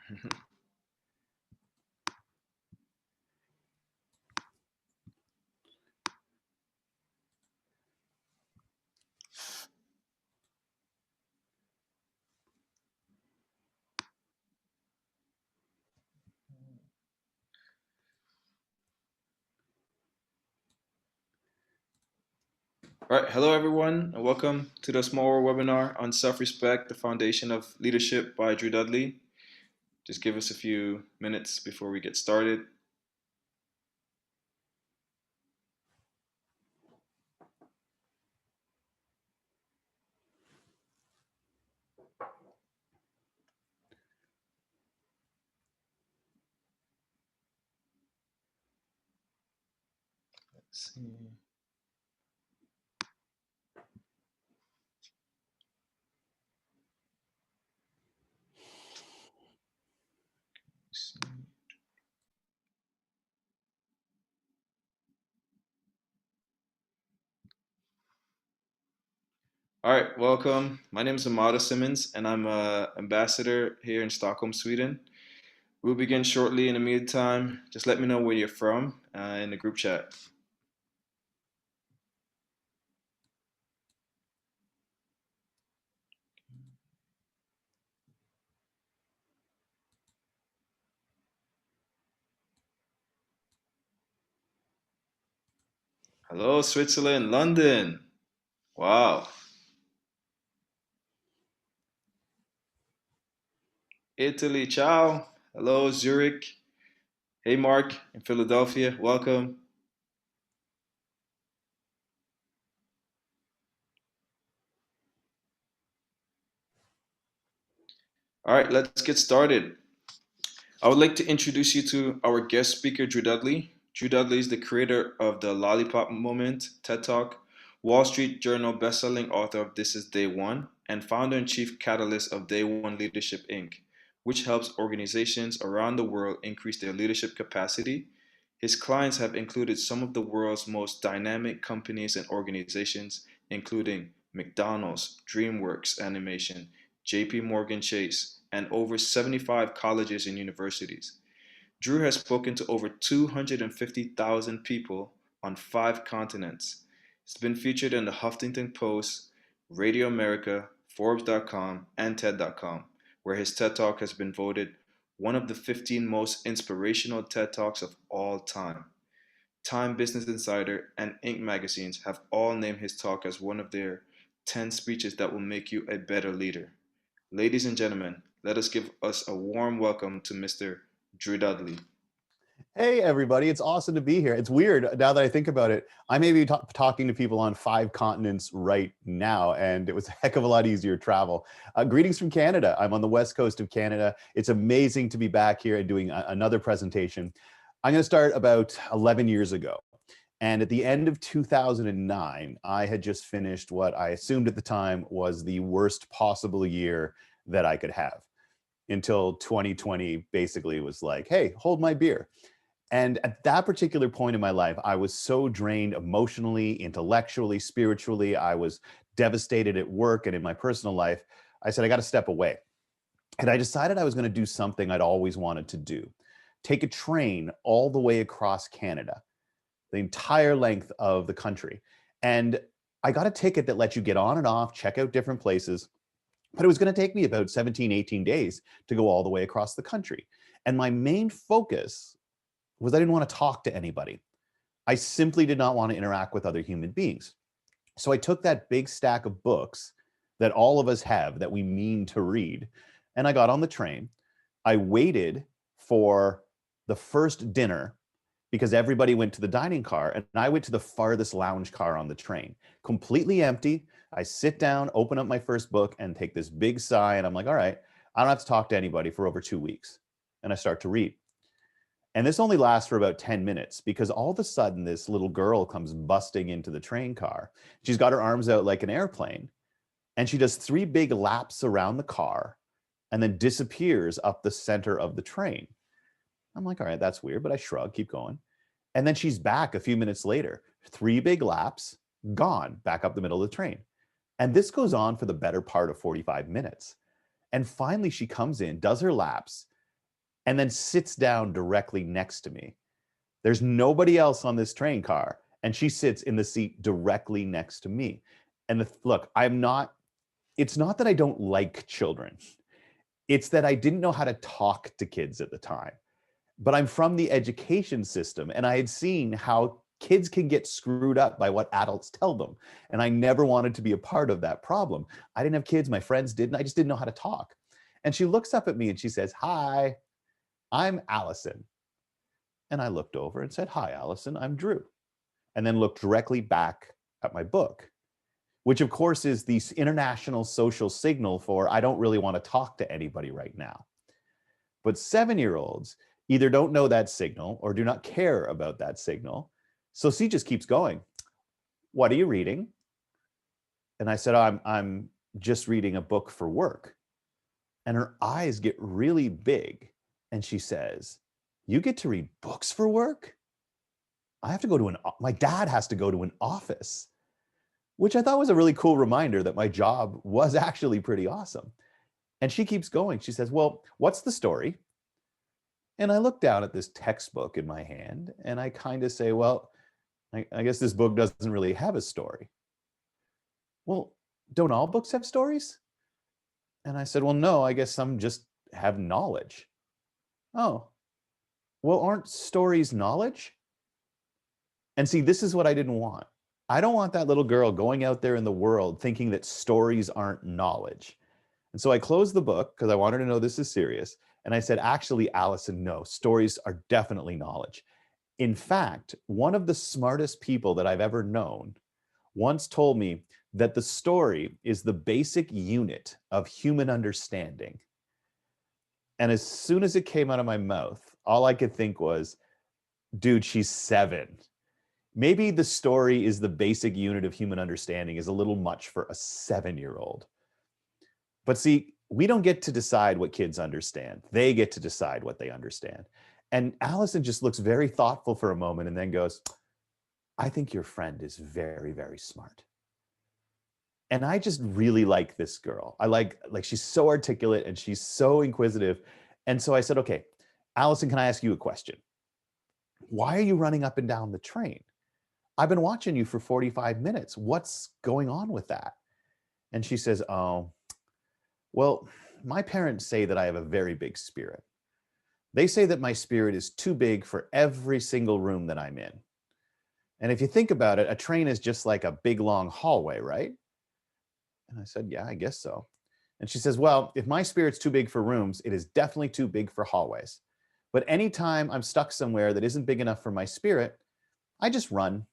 All right, hello everyone, and welcome to the Small World webinar on self-respect, the foundation of leadership by Drew Dudley. Just give us a few minutes before we get started. Let's see. All right, welcome. My name is Amada Simmons, and I'm an ambassador here in Stockholm, Sweden. We'll begin shortly. In the meantime, just let me know where you're from in the group chat. Hello, Switzerland, London. Wow. Italy, ciao. Hello, Zurich. Hey, Mark in Philadelphia. Welcome. All right, let's get started. I would like to introduce you to our guest speaker, Drew Dudley. Drew Dudley is the creator of the Lollipop Moment TED Talk, Wall Street Journal bestselling author of This Is Day One, and founder and chief catalyst of Day One Leadership Inc., which helps organizations around the world increase their leadership capacity. His clients have included some of the world's most dynamic companies and organizations, including McDonald's, Dreamworks Animation, JP Morgan Chase, and over 75 colleges and universities. Drew has spoken to over 250,000 people on 5 continents. He's been featured in the Huffington Post, Radio America, Forbes.com, and TED.com, where his TED Talk has been voted one of the 15 most inspirational TED Talks of all time. Time, Business Insider, and Inc. magazines have all named his talk as one of their 10 speeches that will make you a better leader. Ladies and gentlemen, let us give us a warm welcome to Mr. Drew Dudley. Hey, everybody. It's awesome to be here. It's weird now that I think about it. I may be talking to people on 5 continents right now, and it was a heck of a lot easier to travel. Greetings from Canada. I'm on the west coast of Canada. It's amazing to be back here and doing another presentation. I'm going to start about 11 years ago. And at the end of 2009, I had just finished what I assumed at the time was the worst possible year that I could have, until 2020 basically was like, hey, hold my beer. And at that particular point in my life, I was so drained emotionally, intellectually, spiritually. I was devastated at work and in my personal life. I said, I got to step away. And I decided I was going to do something I'd always wanted to do: take a train all the way across Canada, the entire length of the country. And I got a ticket that lets you get on and off, check out different places. But it was going to take me about 17, 18 days to go all the way across the country. And my main focus was I didn't want to talk to anybody. I simply did not want to interact with other human beings. So I took that big stack of books that all of us have that we mean to read, and I got on the train. I waited for the first dinner because everybody went to the dining car, and I went to the farthest lounge car on the train, completely empty. I sit down, open up my first book, and take this big sigh, and I'm like, all right, I don't have to talk to anybody for over 2 weeks. And I start to read. And this only lasts for about 10 minutes because all of a sudden this little girl comes busting into the train car. She's got her arms out like an airplane, and she does 3 big laps around the car and then disappears up the center of the train. I'm like, all right, that's weird, but I shrug, keep going. And then she's back a few minutes later, 3 big laps, gone, back up the middle of the train. And this goes on for the better part of 45 minutes. And finally she comes in, does her laps, and then sits down directly next to me. There's nobody else on this train car, and she sits in the seat directly next to me. And look, it's not that I don't like children. It's that I didn't know how to talk to kids at the time. But I'm from the education system, and I had seen how kids can get screwed up by what adults tell them. And I never wanted to be a part of that problem. I didn't have kids, my friends didn't. I just didn't know how to talk. And she looks up at me and she says, "Hi, I'm Allison." And I looked over and said, "Hi, Allison, I'm Drew." And then looked directly back at my book, which of course is the international social signal for I don't really want to talk to anybody right now. But 7-year-olds either don't know that signal or do not care about that signal. So she just keeps going. "What are you reading?" And I said, "Oh, I'm just reading a book for work." And her eyes get really big. And she says, "You get to read books for work? I have to go to my dad has to go to an office," which I thought was a really cool reminder that my job was actually pretty awesome. And she keeps going. She says, "Well, what's the story?" And I look down at this textbook in my hand and I kind of say, "Well, I guess this book doesn't really have a story." "Well, don't all books have stories?" And I said, "Well, no, I guess some just have knowledge." "Oh, well, aren't stories knowledge?" And see, this is what I didn't want. I don't want that little girl going out there in the world thinking that stories aren't knowledge. And so I closed the book because I wanted to know this is serious. And I said, "Actually, Allison, no, stories are definitely knowledge. In fact, one of the smartest people that I've ever known once told me that the story is the basic unit of human understanding." And as soon as it came out of my mouth, all I could think was, dude, she's 7. Maybe the story is the basic unit of human understanding is a little much for a 7-year-old. But see, we don't get to decide what kids understand. They get to decide what they understand. And Allison just looks very thoughtful for a moment and then goes, "I think your friend is very, very smart." And I just really like this girl. I like she's so articulate and she's so inquisitive. And so I said, "Okay, Allison, can I ask you a question? Why are you running up and down the train? I've been watching you for 45 minutes. What's going on with that?" And she says, "Oh, well, my parents say that I have a very big spirit. They say that my spirit is too big for every single room that I'm in. And if you think about it, a train is just like a big long hallway, right?" And I said, "Yeah, I guess so." And she says, "Well, if my spirit's too big for rooms, it is definitely too big for hallways. But anytime I'm stuck somewhere that isn't big enough for my spirit, I just run.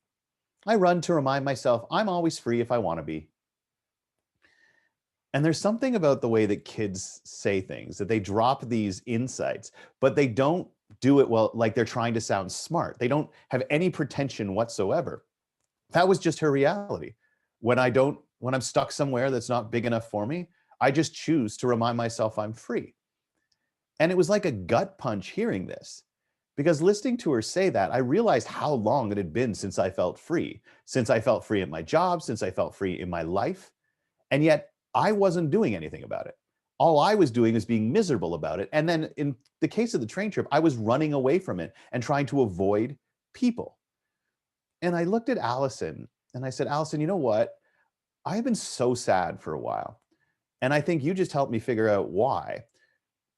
I run to remind myself I'm always free if I want to be." And there's something about the way that kids say things, that they drop these insights, but they don't do it well, like they're trying to sound smart. They don't have any pretension whatsoever. That was just her reality. When I'm stuck somewhere that's not big enough for me, I just choose to remind myself I'm free. And it was like a gut punch hearing this, because listening to her say that, I realized how long it had been since I felt free, since I felt free at my job, since I felt free in my life. And yet I wasn't doing anything about it. All I was doing is being miserable about it. And then in the case of the train trip, I was running away from it and trying to avoid people. And I looked at Allison and I said, "Allison, you know what? I have been so sad for a while. And I think you just helped me figure out why.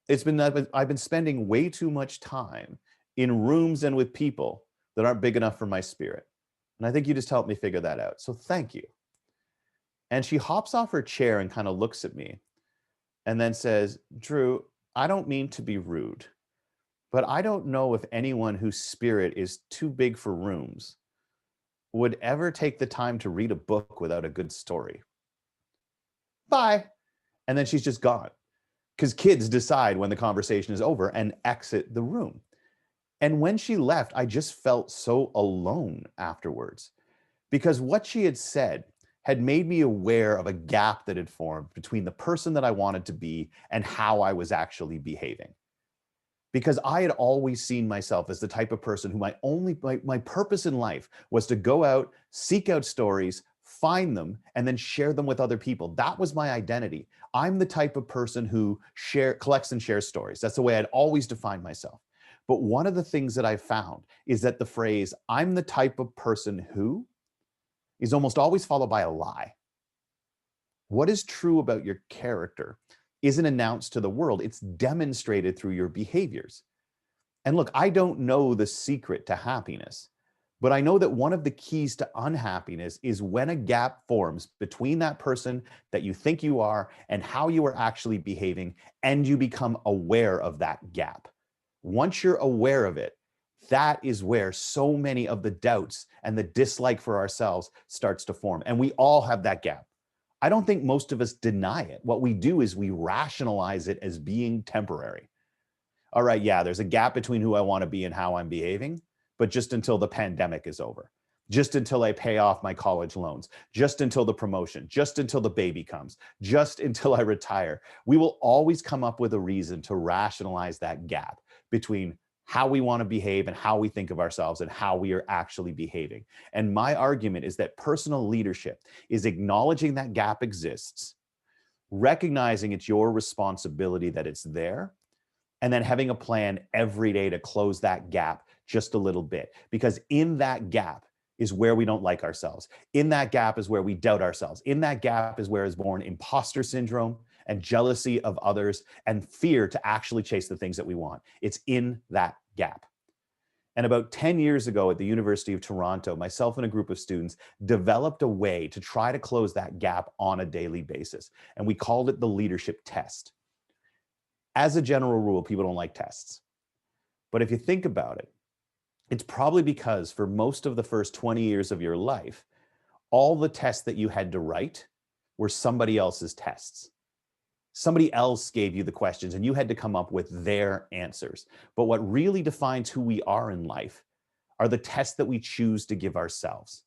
I've been spending way too much time in rooms and with people that aren't big enough for my spirit. And I think you just helped me figure that out. So thank you." And she hops off her chair and kind of looks at me and then says, "Drew, I don't mean to be rude, but I don't know if anyone whose spirit is too big for rooms would ever take the time to read a book without a good story. Bye." And then she's just gone, because kids decide when the conversation is over and exit the room. And when she left, I just felt so alone afterwards, because what she had said had made me aware of a gap that had formed between the person that I wanted to be and how I was actually behaving. Because I had always seen myself as the type of person who my purpose in life was to go out, seek out stories, find them, and then share them with other people. That was my identity. I'm the type of person who collects and shares stories. That's the way I'd always defined myself. But one of the things that I found is that the phrase, I'm the type of person who, is almost always followed by a lie. What is true about your character isn't announced to the world, it's demonstrated through your behaviors. And look, I don't know the secret to happiness, but I know that one of the keys to unhappiness is when a gap forms between that person that you think you are and how you are actually behaving, and you become aware of that gap. Once you're aware of it, that is where so many of the doubts and the dislike for ourselves starts to form. And we all have that gap. I don't think most of us deny it. What we do is we rationalize it as being temporary. All right, yeah, there's a gap between who I want to be and how I'm behaving, but just until the pandemic is over, just until I pay off my college loans, just until the promotion, just until the baby comes, just until I retire. We will always come up with a reason to rationalize that gap between how we want to behave and how we think of ourselves and how we are actually behaving. And my argument is that personal leadership is acknowledging that gap exists, recognizing it's your responsibility that it's there, and then having a plan every day to close that gap just a little bit. Because in that gap is where we don't like ourselves. In that gap is where we doubt ourselves. In that gap is where is born imposter syndrome and jealousy of others and fear to actually chase the things that we want. It's in that gap. And about 10 years ago at the University of Toronto, myself and a group of students developed a way to try to close that gap on a daily basis. And we called it the leadership test. As a general rule, people don't like tests. But if you think about it, it's probably because for most of the first 20 years of your life, all the tests that you had to write were somebody else's tests. Somebody else gave you the questions and you had to come up with their answers. But what really defines who we are in life are the tests that we choose to give ourselves.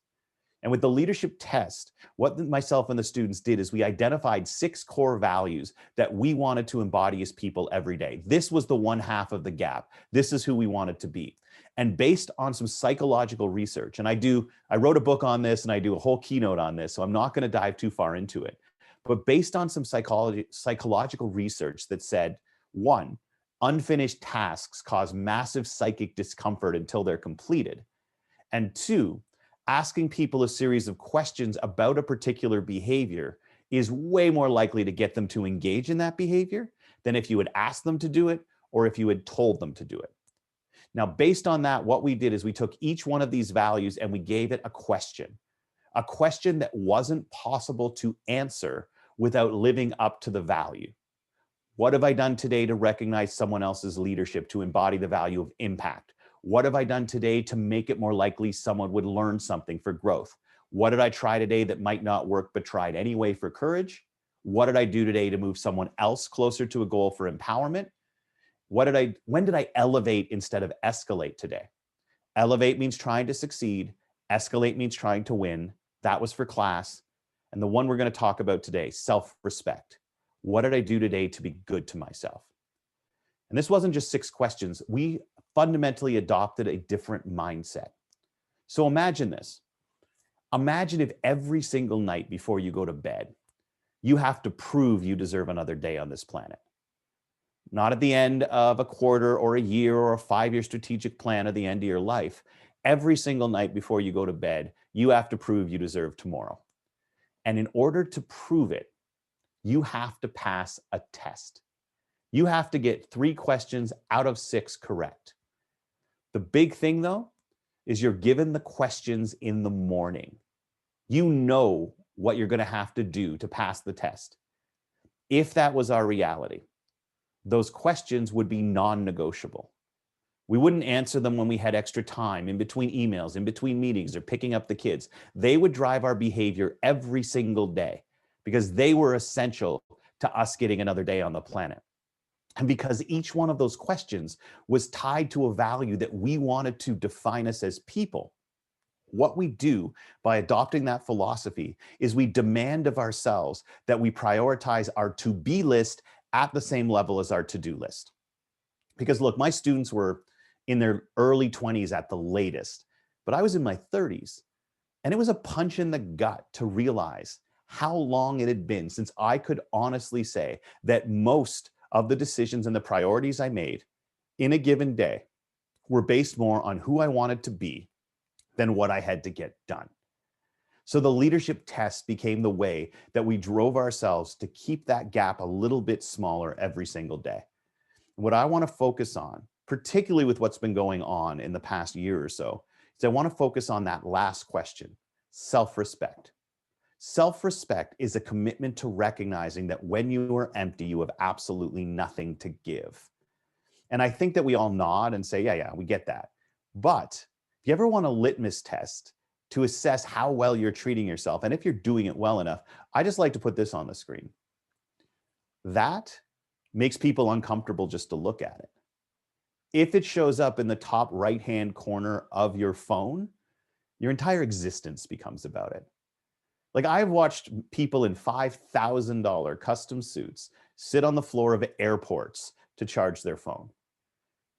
And with the leadership test, what myself and the students did is we identified 6 core values that we wanted to embody as people every day. This was the one half of the gap. This is who we wanted to be. And based on some psychological research, and I wrote a book on this and I do a whole keynote on this, so I'm not going to dive too far into it. But based on some psychological research that said, 1, unfinished tasks cause massive psychic discomfort until they're completed. And 2, asking people a series of questions about a particular behavior is way more likely to get them to engage in that behavior than if you had asked them to do it or if you had told them to do it. Now, based on that, what we did is we took each one of these values and we gave it a question that wasn't possible to answer without living up to the value. What have I done today to recognize someone else's leadership, to embody the value of impact? What have I done today to make it more likely someone would learn something for growth? What did I try today that might not work but tried anyway for courage? What did I do today to move someone else closer to a goal for empowerment? When did I elevate instead of escalate today? Elevate means trying to succeed. Escalate means trying to win. That was for class. And the one we're going to talk about today, self-respect. What did I do today to be good to myself? And this wasn't just 6 questions. We fundamentally adopted a different mindset. So imagine this. Imagine if every single night before you go to bed, you have to prove you deserve another day on this planet. Not at the end of a quarter or a year or a 5-year strategic plan at the end of your life. Every single night before you go to bed, you have to prove you deserve tomorrow. And in order to prove it, you have to pass a test. You have to get 3 questions out of 6 correct. The big thing, though, is you're given the questions in the morning. You know what you're going to have to do to pass the test. If that was our reality, those questions would be non-negotiable. We wouldn't answer them when we had extra time, in between emails, in between meetings, or picking up the kids. They would drive our behavior every single day because they were essential to us getting another day on the planet. And because each one of those questions was tied to a value that we wanted to define us as people, what we do by adopting that philosophy is we demand of ourselves that we prioritize our to-be list at the same level as our to-do list. Because look, my students were in their early 20s at the latest, but I was in my 30s. And it was a punch in the gut to realize how long it had been since I could honestly say that most of the decisions and the priorities I made in a given day were based more on who I wanted to be than what I had to get done. So the leadership test became the way that we drove ourselves to keep that gap a little bit smaller every single day. What I want to focus on, particularly with what's been going on in the past year or so, is I want to focus on that last question, self-respect. Self-respect is a commitment to recognizing that when you are empty, you have absolutely nothing to give. And I think that we all nod and say, yeah, we get that. But if you ever want a litmus test to assess how well you're treating yourself, and if you're doing it well enough, I just like to put this on the screen. That makes people uncomfortable just to look at it. If it shows up in the top right-hand corner of your phone, your entire existence becomes about it. Like, I've watched people in $5,000 custom suits sit on the floor of airports to charge their phone.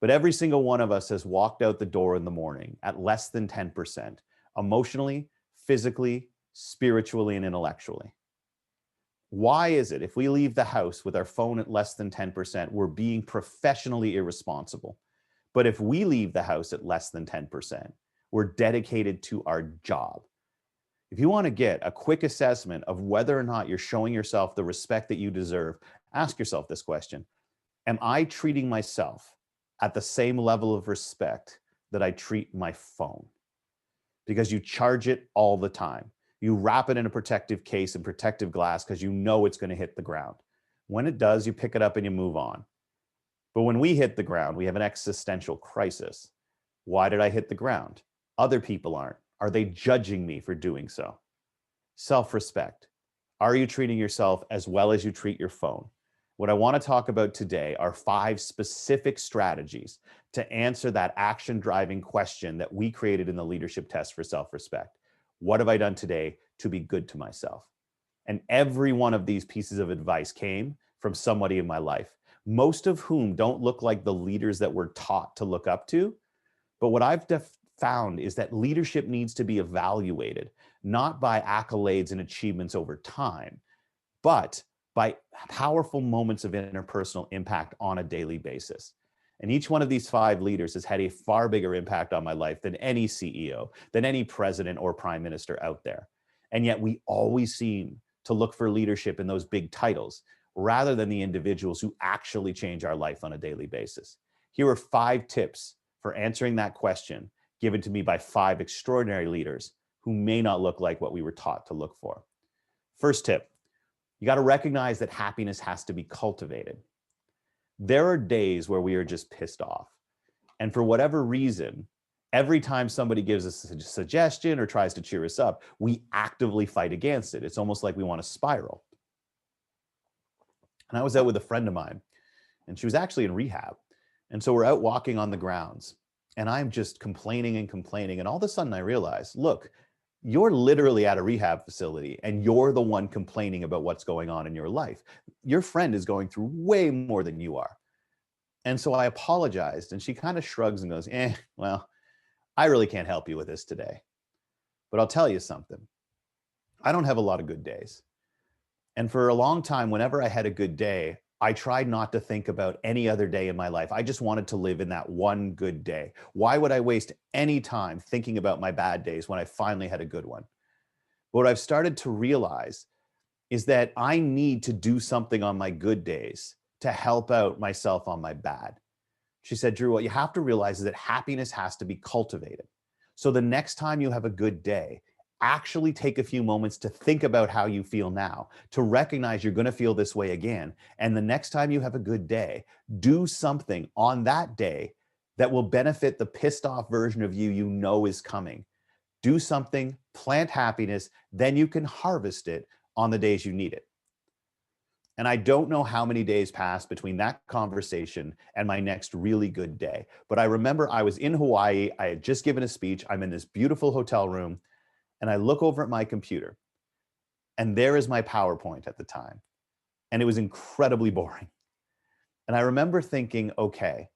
But every single one of us has walked out the door in the morning at less than 10%, emotionally, physically, spiritually, and intellectually. Why is it if we leave the house with our phone at less than 10%, we're being professionally irresponsible? But if we leave the house at less than 10%, we're dedicated to our job. If you want to get a quick assessment of whether or not you're showing yourself the respect that you deserve, ask yourself this question. Am I treating myself at the same level of respect that I treat my phone? Because you charge it all the time. You wrap it in a protective case and protective glass because you know it's going to hit the ground. When it does, you pick it up and you move on. But when we hit the ground, we have an existential crisis. Why did I hit the ground? Other people aren't. Are they judging me for doing so? Self-respect. Are you treating yourself as well as you treat your phone? What I want to talk about today are 5 specific strategies to answer that action-driving question that we created in the leadership test for self-respect. What have I done today to be good to myself? And every one of these pieces of advice came from somebody in my life, most of whom don't look like the leaders that we're taught to look up to. But what I've found is that leadership needs to be evaluated, not by accolades and achievements over time, but by powerful moments of interpersonal impact on a daily basis. And each one of these 5 leaders has had a far bigger impact on my life than any CEO, than any president or prime minister out there. And yet we always seem to look for leadership in those big titles rather than the individuals who actually change our life on a daily basis. Here are 5 tips for answering that question given to me by 5 extraordinary leaders who may not look like what we were taught to look for. First tip, you got to recognize that happiness has to be cultivated. There are days where we are just pissed off. And for whatever reason, every time somebody gives us a suggestion or tries to cheer us up, we actively fight against it. It's almost like we want to spiral. And I was out with a friend of mine, and she was actually in rehab. And so we're out walking on the grounds, and I'm just complaining and complaining. And all of a sudden I realized, look, you're literally at a rehab facility and you're the one complaining about what's going on in your life. Your friend is going through way more than you are. And so I apologized, and she kind of shrugs and goes, well, I really can't help you with this today. But I'll tell you something. I don't have a lot of good days. And for a long time, whenever I had a good day, I tried not to think about any other day in my life. I just wanted to live in that one good day. Why would I waste any time thinking about my bad days when I finally had a good one? But what I've started to realize is that I need to do something on my good days to help out myself on my bad. She said, Drew, what you have to realize is that happiness has to be cultivated. So the next time you have a good day, actually take a few moments to think about how you feel now, to recognize you're going to feel this way again. And the next time you have a good day, do something on that day that will benefit the pissed off version of you you know is coming. Do something, plant happiness, then you can harvest it on the days you need it. And I don't know how many days passed between that conversation and my next really good day. But I remember I was in Hawaii. I had just given a speech. I'm in this beautiful hotel room. And I look over at my computer. And there is my PowerPoint at the time. And it was incredibly boring. And I remember thinking, okay,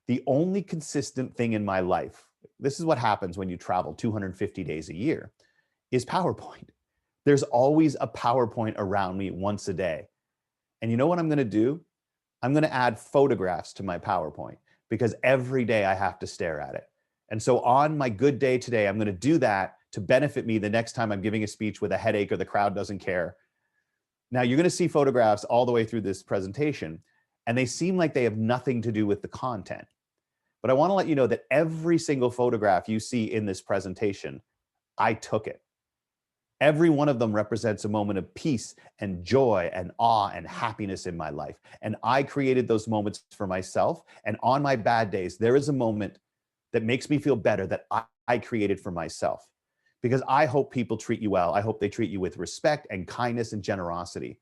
the only consistent thing in my life, this is what happens when you travel 250 days a year, is PowerPoint. There's always a PowerPoint around me once a day. And you know what I'm going to do? I'm going to add photographs to my PowerPoint because every day I have to stare at it. And so on my good day today, I'm going to do that to benefit me the next time I'm giving a speech with a headache or the crowd doesn't care. Now you're going to see photographs all the way through this presentation, and they seem like they have nothing to do with the content. But I want to let you know that every single photograph you see in this presentation, I took it. Every one of them represents a moment of peace and joy and awe and happiness in my life. And I created those moments for myself. And on my bad days, there is a moment that makes me feel better that I created for myself. Because I hope people treat you well. I hope they treat you with respect and kindness and generosity.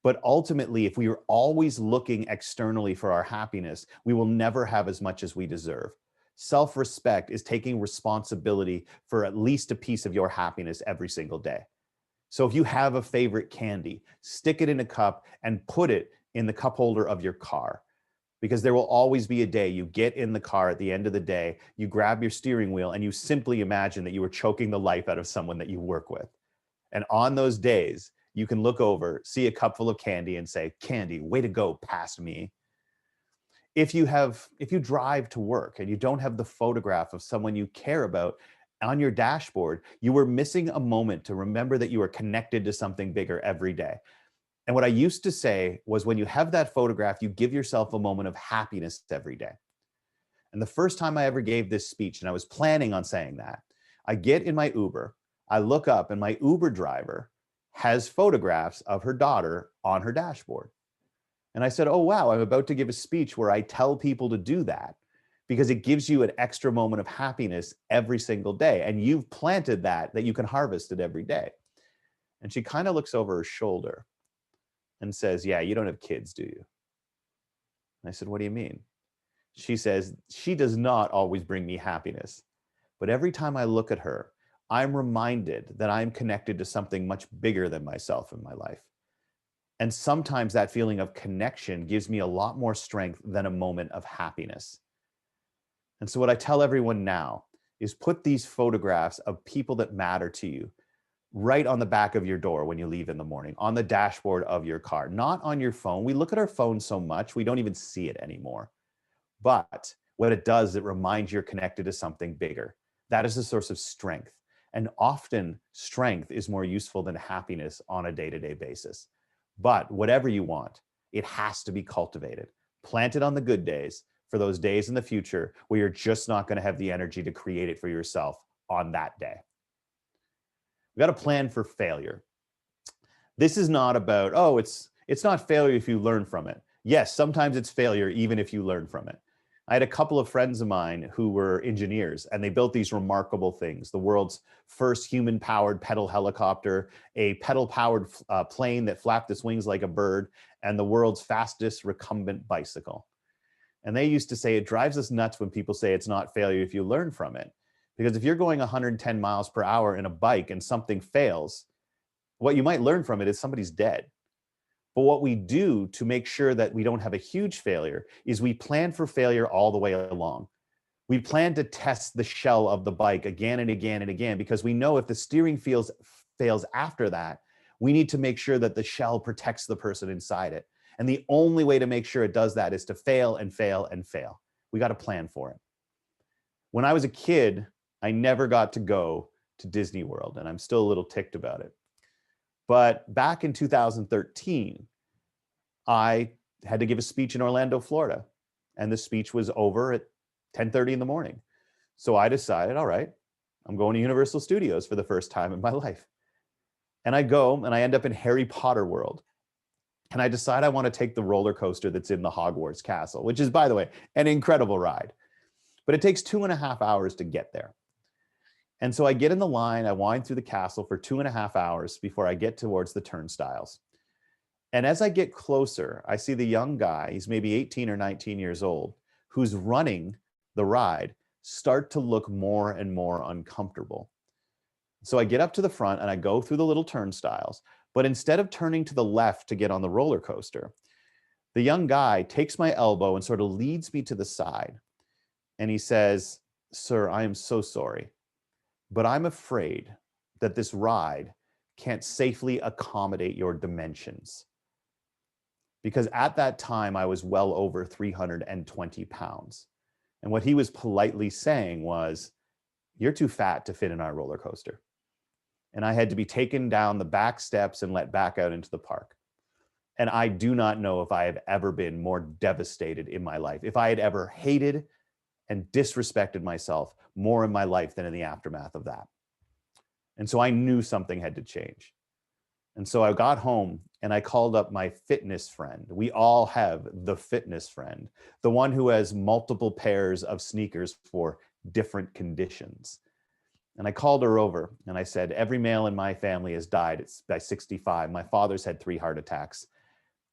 But ultimately, if we are always looking externally for our happiness, we will never have as much as we deserve. Self-respect is taking responsibility for at least a piece of your happiness every single day. So if you have a favorite candy, stick it in a cup and put it in the cup holder of your car. Because there will always be a day you get in the car at the end of the day, you grab your steering wheel and you simply imagine that you were choking the life out of someone that you work with. And on those days, you can look over, see a cup full of candy and say, "Candy, way to go past me." If you drive to work and you don't have the photograph of someone you care about on your dashboard, you were missing a moment to remember that you are connected to something bigger every day. And what I used to say was, when you have that photograph, you give yourself a moment of happiness every day. And the first time I ever gave this speech, and I was planning on saying that, I get in my Uber, I look up, and my Uber driver has photographs of her daughter on her dashboard. And I said, "Oh, wow, I'm about to give a speech where I tell people to do that because it gives you an extra moment of happiness every single day. And you've planted that you can harvest it every day." And she kind of looks over her shoulder and says, "Yeah, you don't have kids, do you?" And I said, "What do you mean?" She says, "She does not always bring me happiness. But every time I look at her, I'm reminded that I'm connected to something much bigger than myself in my life. And sometimes that feeling of connection gives me a lot more strength than a moment of happiness." And so what I tell everyone now is, put these photographs of people that matter to you right on the back of your door when you leave in the morning, on the dashboard of your car, not on your phone. We look at our phone so much, we don't even see it anymore. But what it does, it reminds you're connected to something bigger. That is a source of strength. And often strength is more useful than happiness on a day-to-day basis. But whatever you want, it has to be cultivated. Plant it on the good days for those days in the future where you're just not going to have the energy to create it for yourself on that day. We've got a plan for failure. This is not about, oh, it's not failure if you learn from it. Yes, sometimes it's failure even if you learn from it. I had a couple of friends of mine who were engineers, and they built these remarkable things: the world's first human-powered pedal helicopter, a pedal-powered plane that flapped its wings like a bird, and the world's fastest recumbent bicycle. And they used to say, it drives us nuts when people say it's not failure if you learn from it. Because if you're going 110 miles per hour in a bike and something fails, what you might learn from it is somebody's dead. But what we do to make sure that we don't have a huge failure is we plan for failure all the way along. We plan to test the shell of the bike again and again and again, because we know if the steering fails after that, we need to make sure that the shell protects the person inside it. And the only way to make sure it does that is to fail and fail and fail. We got to plan for it. When I was a kid, I never got to go to Disney World, and I'm still a little ticked about it. But back in 2013, I had to give a speech in Orlando, Florida, and the speech was over at 10:30 in the morning. So I decided, all right, I'm going to Universal Studios for the first time in my life. And I go and I end up in Harry Potter World. And I decide I want to take the roller coaster that's in the Hogwarts Castle, which is, by the way, an incredible ride. But it takes 2.5 hours to get there. And so I get in the line, I wind through the castle for 2.5 hours before I get towards the turnstiles. And as I get closer, I see the young guy, he's maybe 18 or 19 years old, who's running the ride, start to look more and more uncomfortable. So I get up to the front and I go through the little turnstiles, but instead of turning to the left to get on the roller coaster, the young guy takes my elbow and sort of leads me to the side. And he says, "Sir, I am so sorry, but I'm afraid that this ride can't safely accommodate your dimensions. Because at that time, I was well over 320 pounds. And what he was politely saying was, you're too fat to fit in our roller coaster. And I had to be taken down the back steps and let back out into the park. And I do not know if I have ever been more devastated in my life, if I had ever hated and disrespected myself more in my life than in the aftermath of that. And so I knew something had to change. And so I got home and I called up my fitness friend. We all have the fitness friend, the one who has multiple pairs of sneakers for different conditions. And I called her over and I said, every male in my family has died by 65. My father's had 3 heart attacks.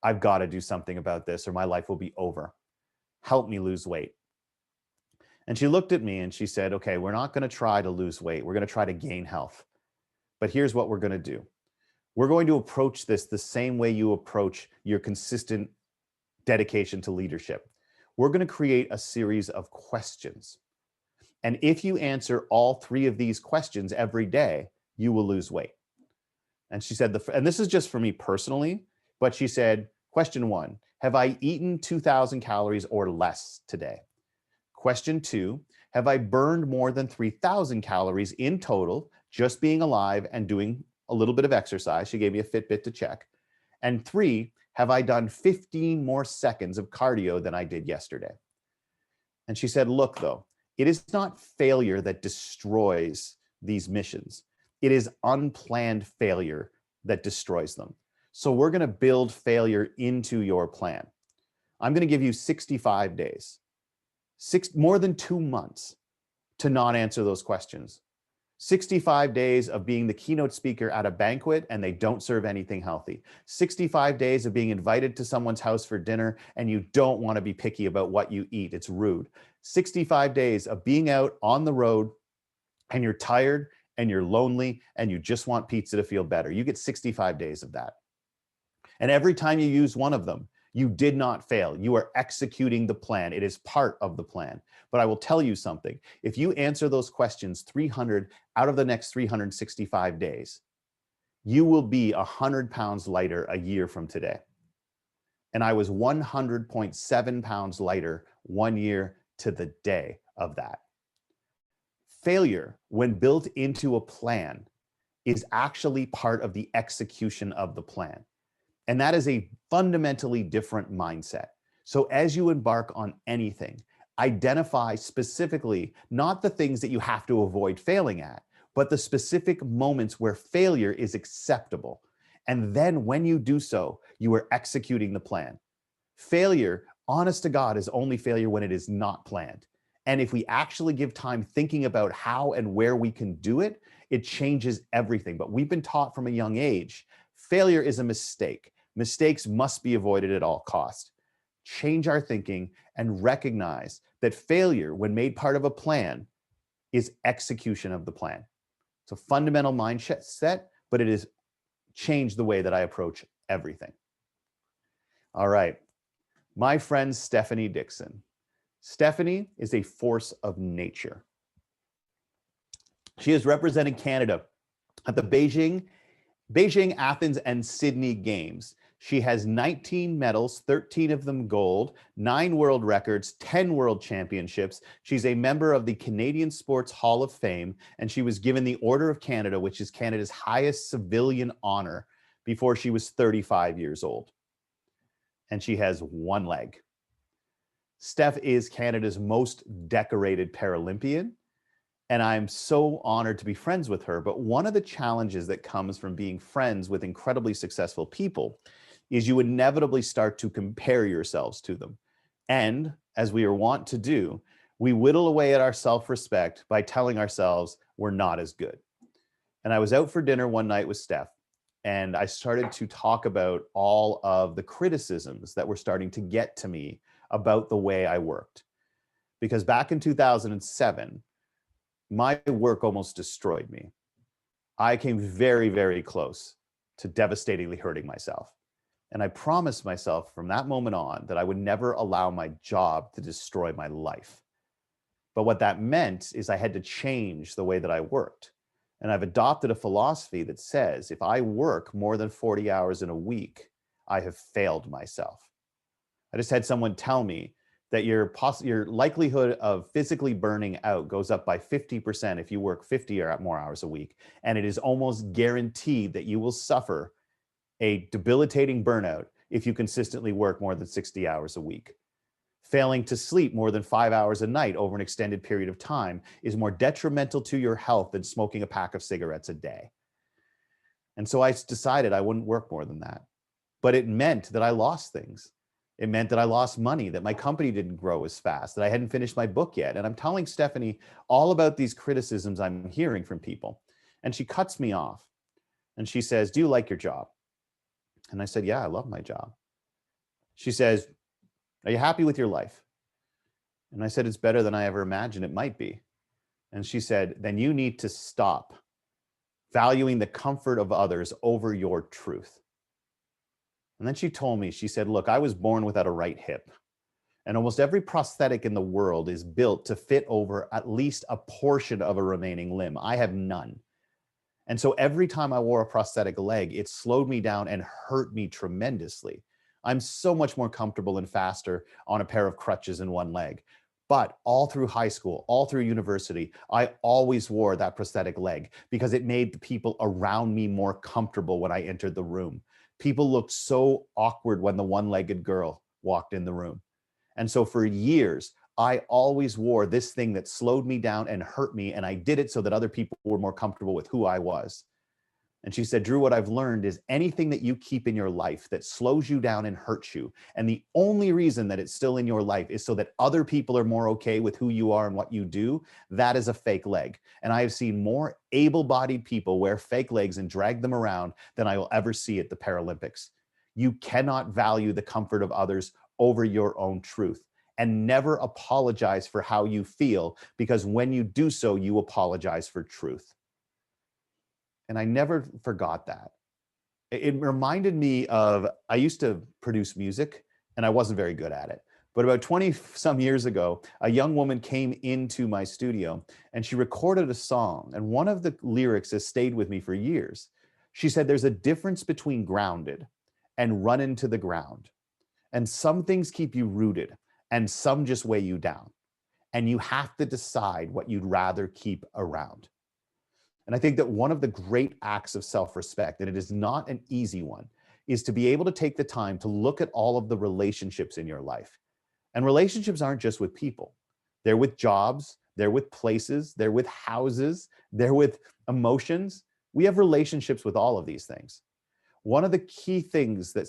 I've got to do something about this or my life will be over. Help me lose weight. And she looked at me and she said, okay, we're not going to try to lose weight. We're going to try to gain health. But here's what we're going to do. We're going to approach this the same way you approach your consistent dedication to leadership. We're going to create a series of questions. And if you answer all 3 of these questions every day, you will lose weight. And she said, and this is just for me personally, but she said, question 1, have I eaten 2,000 calories or less today? Question 2, have I burned more than 3,000 calories in total, just being alive and doing a little bit of exercise? She gave me a Fitbit to check. And 3, have I done 15 more seconds of cardio than I did yesterday? And she said, look, though, it is not failure that destroys these missions. It is unplanned failure that destroys them. So we're going to build failure into your plan. I'm going to give you 65 days, more than 2 months to not answer those questions. 65 days of being the keynote speaker at a banquet and they don't serve anything healthy. 65 days of being invited to someone's house for dinner and you don't want to be picky about what you eat. It's rude. 65 days of being out on the road and you're tired and you're lonely and you just want pizza to feel better. You get 65 days of that. And every time you use one of them, you did not fail. You are executing the plan. It is part of the plan. But I will tell you something. If you answer those questions 300 out of the next 365 days, you will be 100 pounds lighter a year from today. And I was 100.7 pounds lighter 1 year to the day of that. Failure, when built into a plan, is actually part of the execution of the plan. And that is a fundamentally different mindset. So as you embark on anything, identify specifically not the things that you have to avoid failing at, but the specific moments where failure is acceptable. And then when you do so, you are executing the plan. Failure, honest to God, is only failure when it is not planned. And if we actually give time thinking about how and where we can do it, it changes everything. But we've been taught from a young age, failure is a mistake. Mistakes must be avoided at all costs. Change our thinking and recognize that failure, when made part of a plan, is execution of the plan. It's a fundamental mindset, but it has changed the way that I approach everything. All right, my friend Stephanie Dixon. Stephanie is a force of nature. She has represented Canada at the Beijing, Athens, and Sydney Games. She has 19 medals, 13 of them gold, 9 world records, 10 world championships. She's a member of the Canadian Sports Hall of Fame, and she was given the Order of Canada, which is Canada's highest civilian honor, before she was 35 years old. And she has 1 leg. Steph is Canada's most decorated Paralympian, and I'm so honored to be friends with her. But one of the challenges that comes from being friends with incredibly successful people is you inevitably start to compare yourselves to them. And as we are wont to do, we whittle away at our self-respect by telling ourselves we're not as good. And I was out for dinner one night with Steph, and I started to talk about all of the criticisms that were starting to get to me about the way I worked. Because back in 2007, my work almost destroyed me. I came very, very close to devastatingly hurting myself. And I promised myself from that moment on that I would never allow my job to destroy my life. But what that meant is I had to change the way that I worked. And I've adopted a philosophy that says if I work more than 40 hours in a week, I have failed myself. I just had someone tell me that your likelihood of physically burning out goes up by 50% if you work 50 or more hours a week. And it is almost guaranteed that you will suffer a debilitating burnout if you consistently work more than 60 hours a week. Failing to sleep more than 5 hours a night over an extended period of time is more detrimental to your health than smoking a pack of cigarettes a day. And so I decided I wouldn't work more than that. But it meant that I lost things. It meant that I lost money, that my company didn't grow as fast, that I hadn't finished my book yet. And I'm telling Stephanie all about these criticisms I'm hearing from people. And she cuts me off and she says, "Do you like your job?" And I said, "Yeah, I love my job." She says, "Are you happy with your life?" And I said, "It's better than I ever imagined it might be." And she said, "Then you need to stop valuing the comfort of others over your truth." And then she told me, she said, "Look, I was born without a right hip. And almost every prosthetic in the world is built to fit over at least a portion of a remaining limb. I have none. And so every time I wore a prosthetic leg, it slowed me down and hurt me tremendously. I'm so much more comfortable and faster on a pair of crutches in one leg. But all through high school, all through university, I always wore that prosthetic leg because it made the people around me more comfortable when I entered the room. People looked so awkward when the one-legged girl walked in the room. And so for years, I always wore this thing that slowed me down and hurt me. And I did it so that other people were more comfortable with who I was. And she said, "Drew, what I've learned is anything that you keep in your life that slows you down and hurts you, and the only reason that it's still in your life is so that other people are more okay with who you are and what you do, that is a fake leg." And I have seen more able-bodied people wear fake legs and drag them around than I will ever see at the Paralympics. You cannot value the comfort of others over your own truth. And never apologize for how you feel, because when you do so, you apologize for truth. And I never forgot that. It reminded me of, I used to produce music and I wasn't very good at it. But about 20 some years ago, a young woman came into my studio and she recorded a song. And one of the lyrics has stayed with me for years. She said, "There's a difference between grounded and run into the ground. And some things keep you rooted and some just weigh you down. And you have to decide what you'd rather keep around." And I think that one of the great acts of self-respect, and it is not an easy one, is to be able to take the time to look at all of the relationships in your life. And relationships aren't just with people. They're with jobs, they're with places, they're with houses, they're with emotions. We have relationships with all of these things. One of the key things that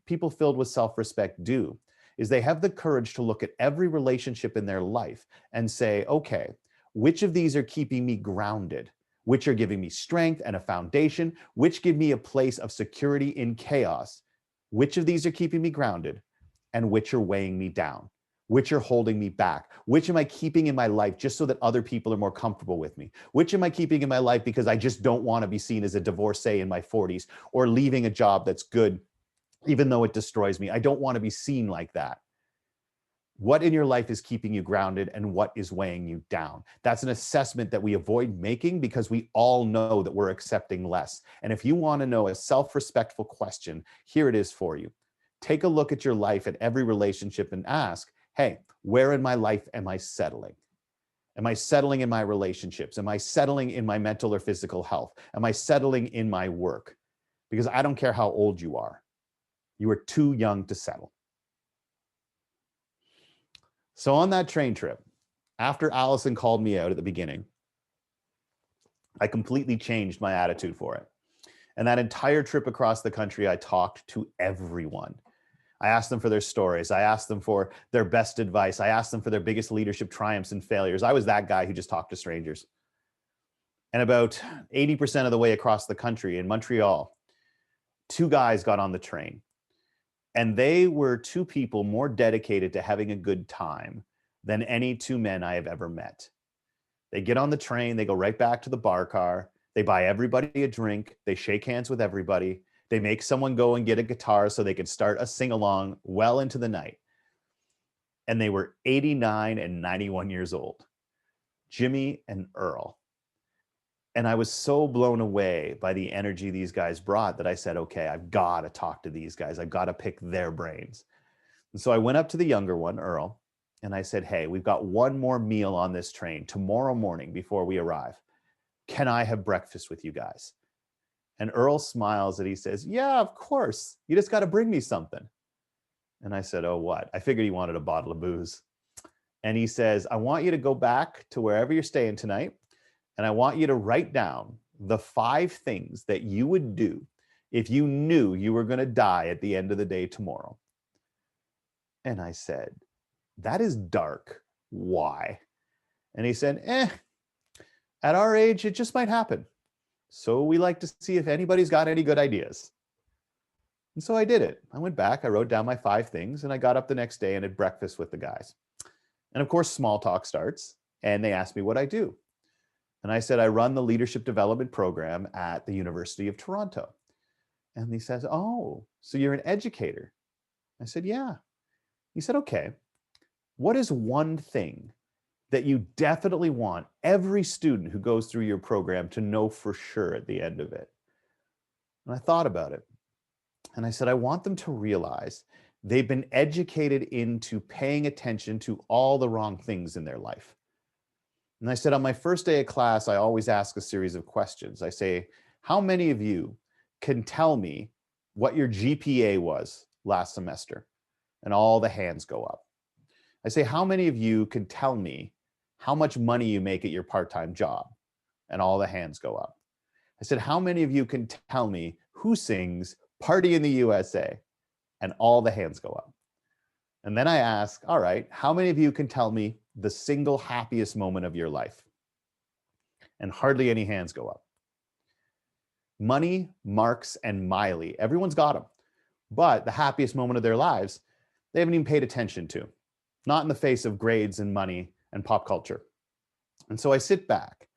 people filled with self-respect do is they have the courage to look at every relationship in their life and say, okay, which of these are keeping me grounded? Which are giving me strength and a foundation? Which give me a place of security in chaos? Which of these are keeping me grounded? And which are weighing me down? Which are holding me back? Which am I keeping in my life just so that other people are more comfortable with me? Which am I keeping in my life because I just don't want to be seen as a divorcee in my 40s or leaving a job that's good, even though it destroys me? I don't want to be seen like that. What in your life is keeping you grounded and what is weighing you down? That's an assessment that we avoid making because we all know that we're accepting less. And if you want to know a self-respectful question, here it is for you. Take a look at your life at every relationship and ask, hey, where in my life am I settling? Am I settling in my relationships? Am I settling in my mental or physical health? Am I settling in my work? Because I don't care how old you are. You are too young to settle. So on that train trip, after Allison called me out at the beginning, I completely changed my attitude for it. And that entire trip across the country, I talked to everyone. I asked them for their stories. I asked them for their best advice. I asked them for their biggest leadership triumphs and failures. I was that guy who just talked to strangers. And about 80% of the way across the country in Montreal, two guys got on the train. And they were two people more dedicated to having a good time than any two men I have ever met. They get on the train, they go right back to the bar car, they buy everybody a drink, they shake hands with everybody, they make someone go and get a guitar so they could start a sing-along well into the night. And they were 89 and 91 years old, Jimmy and Earl. And I was so blown away by the energy these guys brought that I said, okay, I've got to talk to these guys. I've got to pick their brains. And so I went up to the younger one, Earl, and I said, hey, we've got one more meal on this train tomorrow morning before we arrive. Can I have breakfast with you guys? And Earl smiles and he says, yeah, of course. You just got to bring me something. And I said, oh, what? I figured he wanted a bottle of booze. And he says, I want you to go back to wherever you're staying tonight. And I want you to write down the 5 things that you would do if you knew you were going to die at the end of the day tomorrow. And I said, that is dark. Why? And he said, at our age, it just might happen. So we like to see if anybody's got any good ideas. And so I did it. I went back, I wrote down my 5 things, and I got up the next day and had breakfast with the guys. And of course, small talk starts, and they asked me what I do. And I said, I run the leadership development program at the University of Toronto. And he says, oh, so you're an educator? I said, yeah. He said, okay, what is one thing that you definitely want every student who goes through your program to know for sure at the end of it? And I thought about it. And I said, I want them to realize they've been educated into paying attention to all the wrong things in their life. And I said, on my first day of class, I always ask a series of questions. I say, how many of you can tell me what your GPA was last semester? And all the hands go up. I say, how many of you can tell me how much money you make at your part-time job? And all the hands go up. I said, how many of you can tell me who sings Party in the USA? And all the hands go up. And then I ask, all right, how many of you can tell me the single happiest moment of your life? And hardly any hands go up. Money, Marx, and Miley, everyone's got them. But the happiest moment of their lives, they haven't even paid attention to. Not in the face of grades and money and pop culture. And so I sit back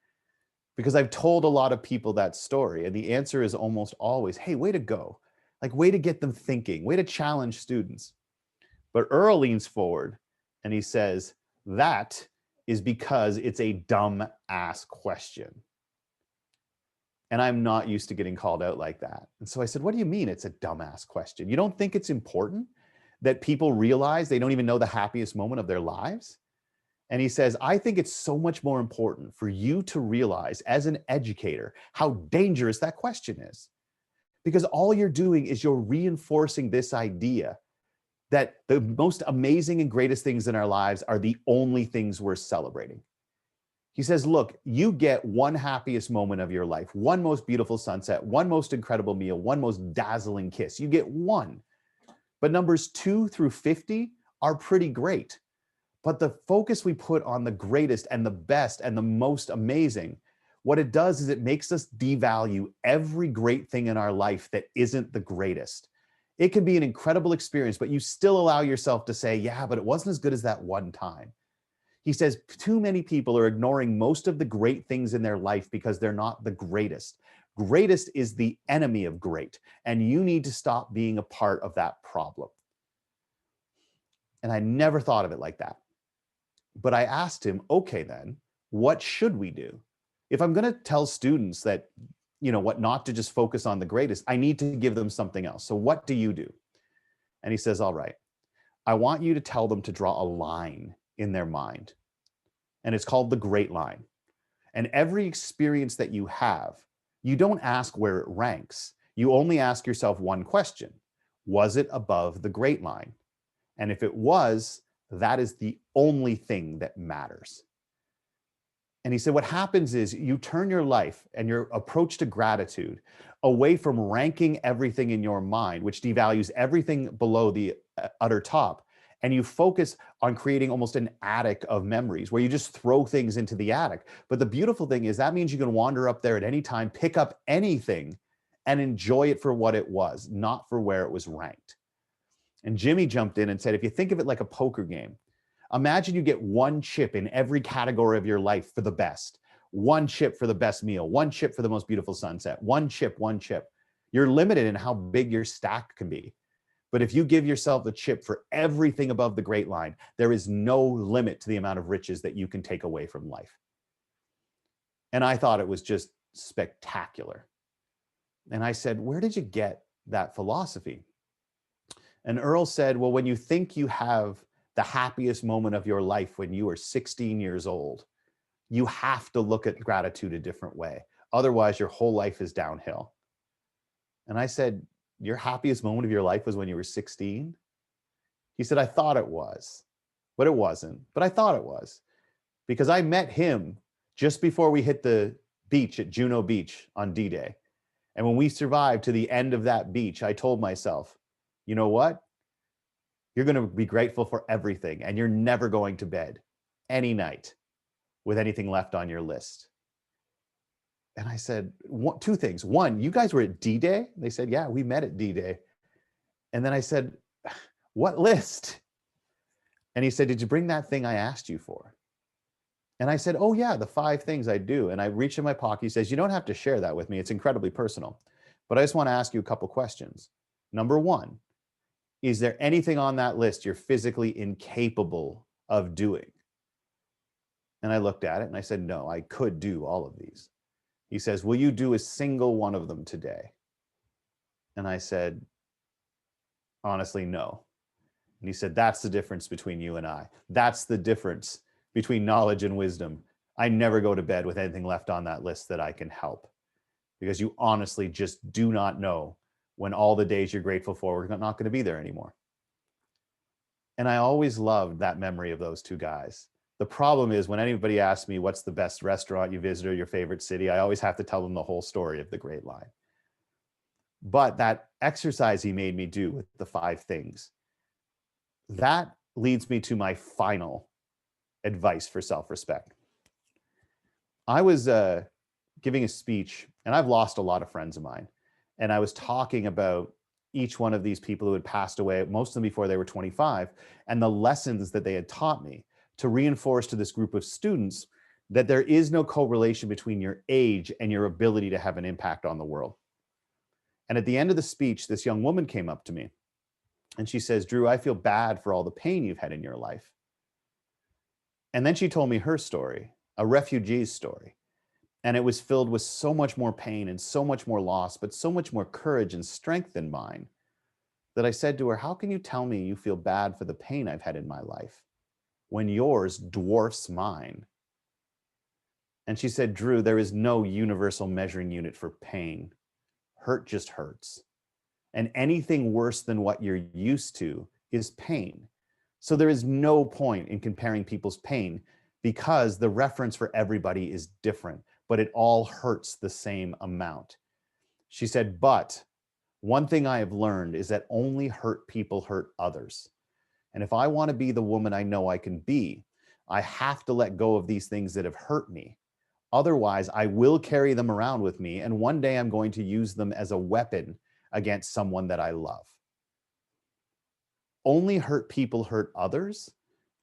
because I've told a lot of people that story. And the answer is almost always, hey, way to go. Like, way to get them thinking, way to challenge students. But Earl leans forward and he says, that is because it's a dumb ass question. And I'm not used to getting called out like that. And so I said, what do you mean it's a dumbass question? You don't think it's important that people realize they don't even know the happiest moment of their lives? And he says, I think it's so much more important for you to realize as an educator how dangerous that question is. Because all you're doing is you're reinforcing this idea that the most amazing and greatest things in our lives are the only things we're celebrating. He says, look, you get one happiest moment of your life, one most beautiful sunset, one most incredible meal, one most dazzling kiss. You get one. But numbers 2 through 50 are pretty great. But the focus we put on the greatest and the best and the most amazing, what it does is it makes us devalue every great thing in our life that isn't the greatest. It can be an incredible experience, but you still allow yourself to say, yeah, but it wasn't as good as that one time. He says too many people are ignoring most of the great things in their life because they're not the greatest. Greatest is the enemy of great, and you need to stop being a part of that problem. And I never thought of it like that. But I asked him, okay, then, what should we do? If I'm going to tell students that, what not to just focus on the greatest, I need to give them something else. So what do you do? And he says, all right, I want you to tell them to draw a line in their mind. And it's called the great line. And every experience that you have, you don't ask where it ranks. You only ask yourself one question. Was it above the great line? And if it was, that is the only thing that matters. And he said, what happens is you turn your life and your approach to gratitude away from ranking everything in your mind, which devalues everything below the utter top. And you focus on creating almost an attic of memories where you just throw things into the attic. But the beautiful thing is that means you can wander up there at any time, pick up anything and enjoy it for what it was, not for where it was ranked. And Jimmy jumped in and said, if you think of it like a poker game, imagine you get one chip in every category of your life for the best. One chip for the best meal, one chip for the most beautiful sunset, one chip, one chip. You're limited in how big your stack can be. But if you give yourself a chip for everything above the great line, there is no limit to the amount of riches that you can take away from life. And I thought it was just spectacular. And I said, where did you get that philosophy? And Earl said, well, when you think you have the happiest moment of your life when you are 16 years old, you have to look at gratitude a different way. Otherwise, your whole life is downhill. And I said, your happiest moment of your life was when you were 16? He said, I thought it was, but it wasn't. But I thought it was because I met him just before we hit the beach at Juno Beach on D-Day. And when we survived to the end of that beach, I told myself, you know what? You're going to be grateful for everything, and you're never going to bed any night with anything left on your list. And I said, two things. One, you guys were at D-Day? They said, yeah, we met at D-Day. And then I said, what list? And he said, did you bring that thing I asked you for? And I said, oh yeah, the 5 things I do. And I reached in my pocket. He says, you don't have to share that with me. It's incredibly personal. But I just want to ask you a couple questions. Number 1, is there anything on that list you're physically incapable of doing? And I looked at it and I said, no, I could do all of these. He says, will you do a single one of them today? And I said, honestly, no. And he said, that's the difference between you and I. That's the difference between knowledge and wisdom. I never go to bed with anything left on that list that I can help, because you honestly just do not know when all the days you're grateful for are not going to be there anymore. And I always loved that memory of those 2 guys. The problem is when anybody asks me what's the best restaurant you visited or your favorite city, I always have to tell them the whole story of the Great Line. But that exercise he made me do with the 5 things, that leads me to my final advice for self-respect. I was giving a speech, and I've lost a lot of friends of mine. And I was talking about each one of these people who had passed away, most of them before they were 25, and the lessons that they had taught me to reinforce to this group of students that there is no correlation between your age and your ability to have an impact on the world. And at the end of the speech, this young woman came up to me and she says, Drew, I feel bad for all the pain you've had in your life. And then she told me her story, a refugee's story. And it was filled with so much more pain and so much more loss, but so much more courage and strength than mine, that I said to her, how can you tell me you feel bad for the pain I've had in my life when yours dwarfs mine? And she said, Drew, there is no universal measuring unit for pain. Hurt just hurts. And anything worse than what you're used to is pain. So there is no point in comparing people's pain, because the reference for everybody is different, but it all hurts the same amount. She said, but one thing I have learned is that only hurt people hurt others. And if I want to be the woman I know I can be, I have to let go of these things that have hurt me. Otherwise, I will carry them around with me, and one day I'm going to use them as a weapon against someone that I love. Only hurt people hurt others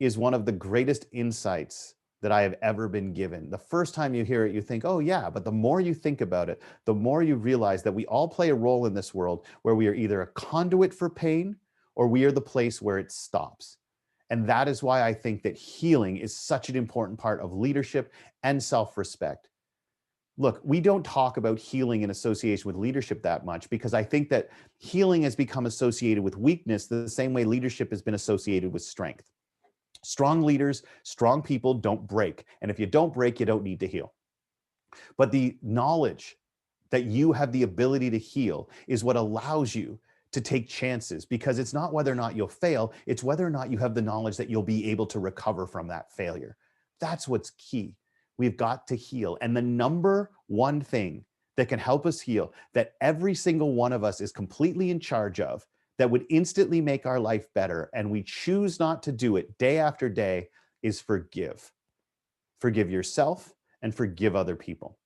is one of the greatest insights that I have ever been given. The first time you hear it, you think, oh yeah, but the more you think about it, the more you realize that we all play a role in this world where we are either a conduit for pain or we are the place where it stops. And that is why I think that healing is such an important part of leadership and self-respect. Look, we don't talk about healing in association with leadership that much, because I think that healing has become associated with weakness the same way leadership has been associated with strength. Strong leaders, strong people don't break. And if you don't break, you don't need to heal. But the knowledge that you have the ability to heal is what allows you to take chances, because it's not whether or not you'll fail, it's whether or not you have the knowledge that you'll be able to recover from that failure. That's what's key. We've got to heal. And the number one thing that can help us heal, that every single one of us is completely in charge of, that would instantly make our life better, and we choose not to do it day after day, is forgive. Forgive yourself and forgive other people.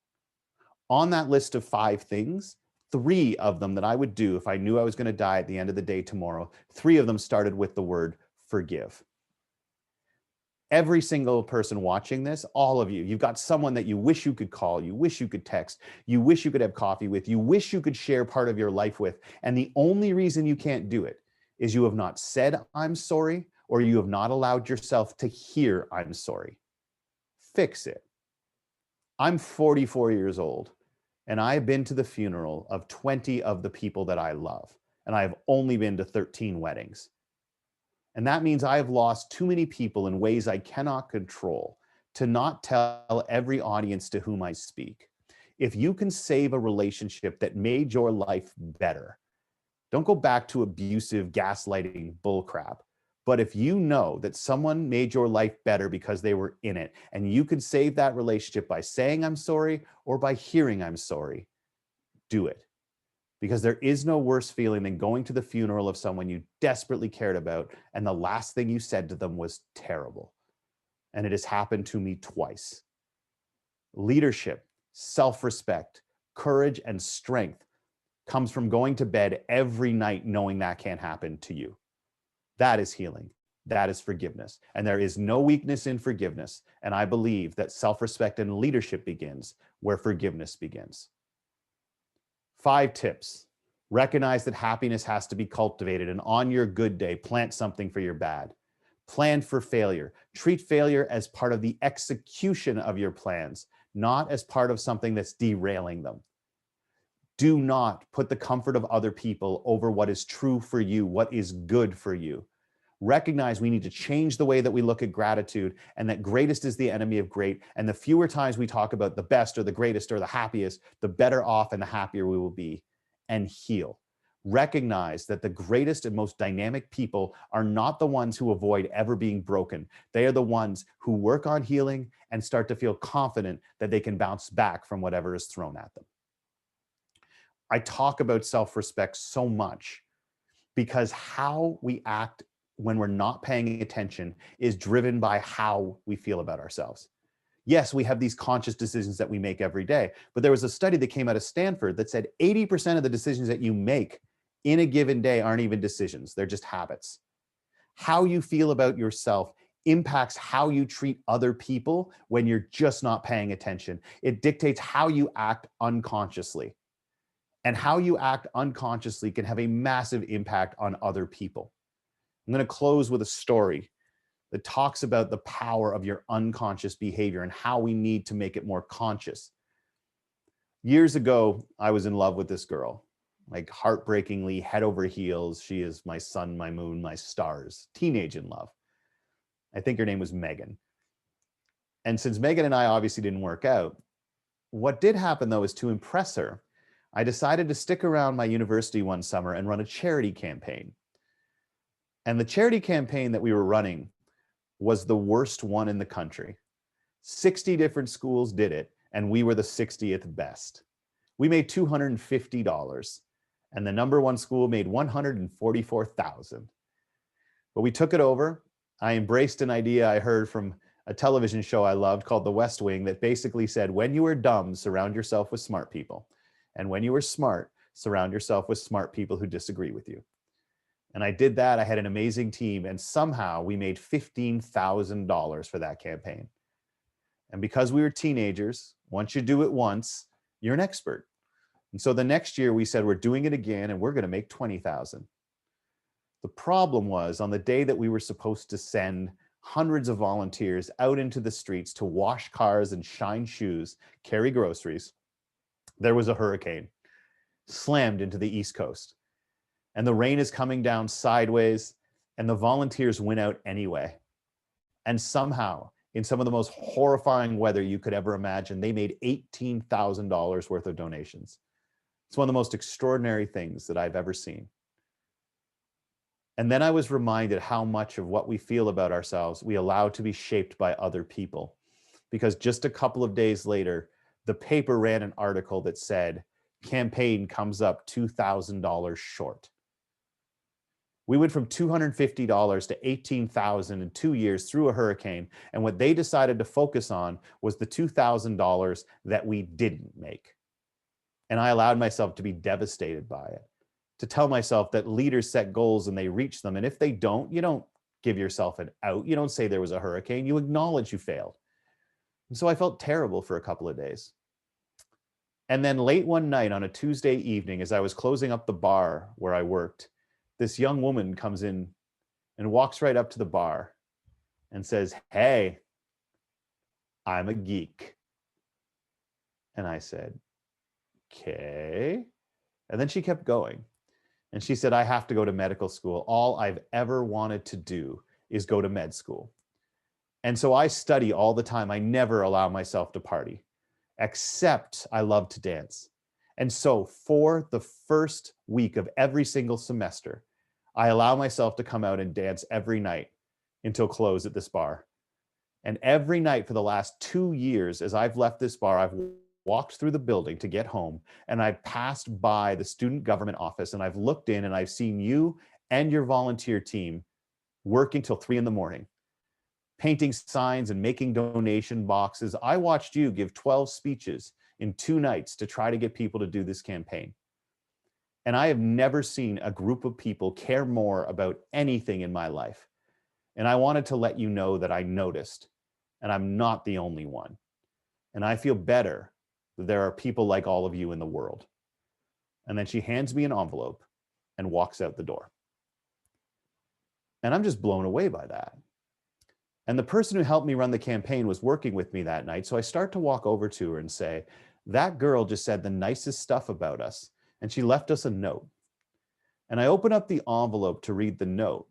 On that list of 5 things, 3 of them that I would do if I knew I was going to die at the end of the day tomorrow, 3 of them started with the word forgive. Every single person watching this, all of you, you've got someone that you wish you could call, you wish you could text, you wish you could have coffee with, you wish you could share part of your life with. And the only reason you can't do it is you have not said, I'm sorry, or you have not allowed yourself to hear, I'm sorry. Fix it. I'm 44 years old. And I've been to the funeral of 20 of the people that I love, and I've only been to 13 weddings. And that means I have lost too many people in ways I cannot control to not tell every audience to whom I speak. If you can save a relationship that made your life better, don't go back to abusive, gaslighting bullcrap. But if you know that someone made your life better because they were in it, and you could save that relationship by saying I'm sorry or by hearing I'm sorry, do it. Because there is no worse feeling than going to the funeral of someone you desperately cared about, and the last thing you said to them was terrible. And it has happened to me twice. Leadership, self-respect, courage, and strength comes from going to bed every night knowing that can't happen to you. That is healing. That is forgiveness. And there is no weakness in forgiveness. And I believe that self-respect and leadership begins where forgiveness begins. 5 tips. Recognize that happiness has to be cultivated, and on your good day, plant something for your bad. Plan for failure. Treat failure as part of the execution of your plans, not as part of something that's derailing them. Do not put the comfort of other people over what is true for you, what is good for you. Recognize we need to change the way that we look at gratitude, and that greatest is the enemy of great. And the fewer times we talk about the best or the greatest or the happiest, the better off and the happier we will be. And heal. Recognize that the greatest and most dynamic people are not the ones who avoid ever being broken. They are the ones who work on healing and start to feel confident that they can bounce back from whatever is thrown at them. I talk about self-respect so much because how we act when we're not paying attention is driven by how we feel about ourselves. Yes, we have these conscious decisions that we make every day, but there was a study that came out of Stanford that said 80% of the decisions that you make in a given day aren't even decisions, they're just habits. How you feel about yourself impacts how you treat other people when you're just not paying attention. It dictates how you act unconsciously. And how you act unconsciously can have a massive impact on other people. I'm going to close with a story that talks about the power of your unconscious behavior and how we need to make it more conscious. Years ago, I was in love with this girl, like heartbreakingly, head over heels. She is my sun, my moon, my stars, teenage in love. I think her name was Megan. And since Megan and I obviously didn't work out, what did happen though is to impress her, I decided to stick around my university one summer and run a charity campaign. And the charity campaign that we were running was the worst one in the country. 60 different schools did it, and we were the 60th best. We made $250, and the number one school made $144,000. But we took it over. I embraced an idea I heard from a television show I loved called The West Wing that basically said, when you are dumb, surround yourself with smart people. And when you are smart, surround yourself with smart people who disagree with you. And I did that. I had an amazing team, and somehow we made $15,000 for that campaign. And because we were teenagers, once you do it once, you're an expert. And so the next year we said, we're doing it again, and we're going to make 20,000. The problem was, on the day that we were supposed to send hundreds of volunteers out into the streets to wash cars and shine shoes, carry groceries, there was a hurricane, slammed into the East Coast. And the rain is coming down sideways, and the volunteers went out anyway. And somehow, in some of the most horrifying weather you could ever imagine, they made $18,000 worth of donations. It's one of the most extraordinary things that I've ever seen. And then I was reminded how much of what we feel about ourselves we allow to be shaped by other people. Because just a couple of days later, the paper ran an article that said, campaign comes up $2,000 short. We went from $250 to $18,000 in 2 years through a hurricane. And what they decided to focus on was the $2,000 that we didn't make. And I allowed myself to be devastated by it, to tell myself that leaders set goals and they reach them. And if they don't, you don't give yourself an out. You don't say there was a hurricane. You acknowledge you failed. And so I felt terrible for a couple of days. And then late one night on a Tuesday evening, as I was closing up the bar where I worked, this young woman comes in and walks right up to the bar and says, "Hey, I'm a geek." And I said, okay. And then she kept going. And she said, I have to go to medical school. All I've ever wanted to do is go to med school. And so I study all the time. I never allow myself to party, except I love to dance. And so for the first week of every single semester, I allow myself to come out and dance every night until close at this bar. And every night for the last 2 years, as I've left this bar, I've walked through the building to get home, and I've passed by the student government office, and I've looked in and I've seen you and your volunteer team working till 3 in the morning, painting signs and making donation boxes. I watched you give 12 speeches in 2 nights to try to get people to do this campaign. And I have never seen a group of people care more about anything in my life. And I wanted to let you know that I noticed, and I'm not the only one. And I feel better that there are people like all of you in the world. And then she hands me an envelope and walks out the door. And I'm just blown away by that. And the person who helped me run the campaign was working with me that night. So I start to walk over to her and say, that girl just said the nicest stuff about us, and she left us a note. And I open up the envelope to read the note,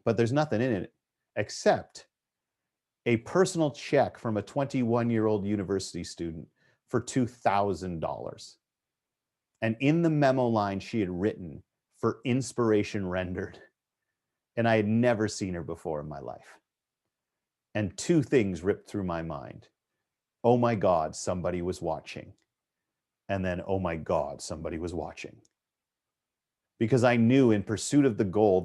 but there's nothing in it except a personal check from a 21-year-old university student for $2,000. And in the memo line, she had written, for inspiration rendered. And I had never seen her before in my life. And 2 things ripped through my mind. Oh my God, somebody was watching. And then, oh my God, somebody was watching. Because I knew in pursuit of the goal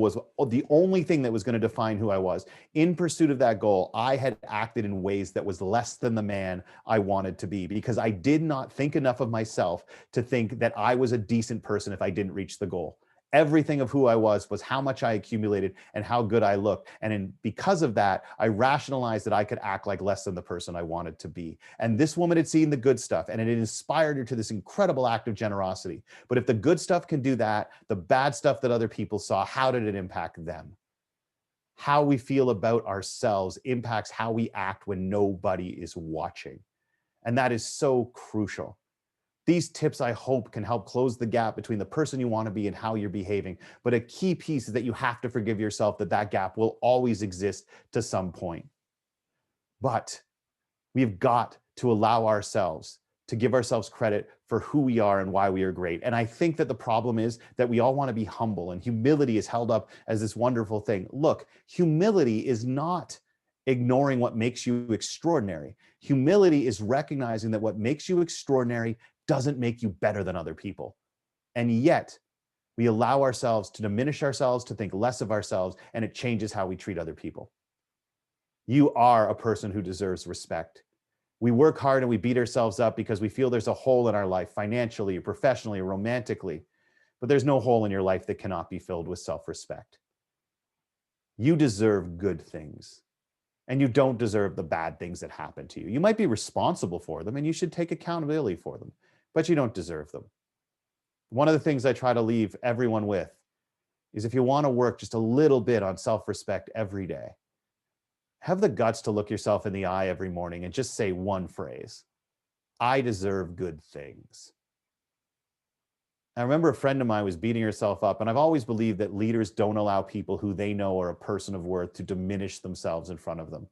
was the only thing that was going to define who I was. In pursuit of that goal, I had acted in ways that was less than the man I wanted to be, because I did not think enough of myself to think that I was a decent person if I didn't reach the goal. Everything of who I was how much I accumulated and how good I looked. And because of that, I rationalized that I could act like less than the person I wanted to be. And this woman had seen the good stuff, and it inspired her to this incredible act of generosity. But if the good stuff can do that, the bad stuff that other people saw, how did it impact them? How we feel about ourselves impacts how we act when nobody is watching. And that is so crucial. These tips, I hope, can help close the gap between the person you want to be and how you're behaving. But a key piece is that you have to forgive yourself that gap will always exist to some point. But we've got to allow ourselves to give ourselves credit for who we are and why we are great. And I think that the problem is that we all want to be humble, and humility is held up as this wonderful thing. Look, humility is not ignoring what makes you extraordinary. Humility is recognizing that what makes you extraordinary doesn't make you better than other people. And yet, we allow ourselves to diminish ourselves, to think less of ourselves, and it changes how we treat other people. You are a person who deserves respect. We work hard and we beat ourselves up because we feel there's a hole in our life, financially, professionally, romantically, but there's no hole in your life that cannot be filled with self-respect. You deserve good things, and you don't deserve the bad things that happen to you. You might be responsible for them, and you should take accountability for them, but you don't deserve them. One of the things I try to leave everyone with is, if you want to work just a little bit on self-respect every day, have the guts to look yourself in the eye every morning and just say one phrase: I deserve good things. I remember a friend of mine was beating herself up, and I've always believed that leaders don't allow people who they know are a person of worth to diminish themselves in front of them.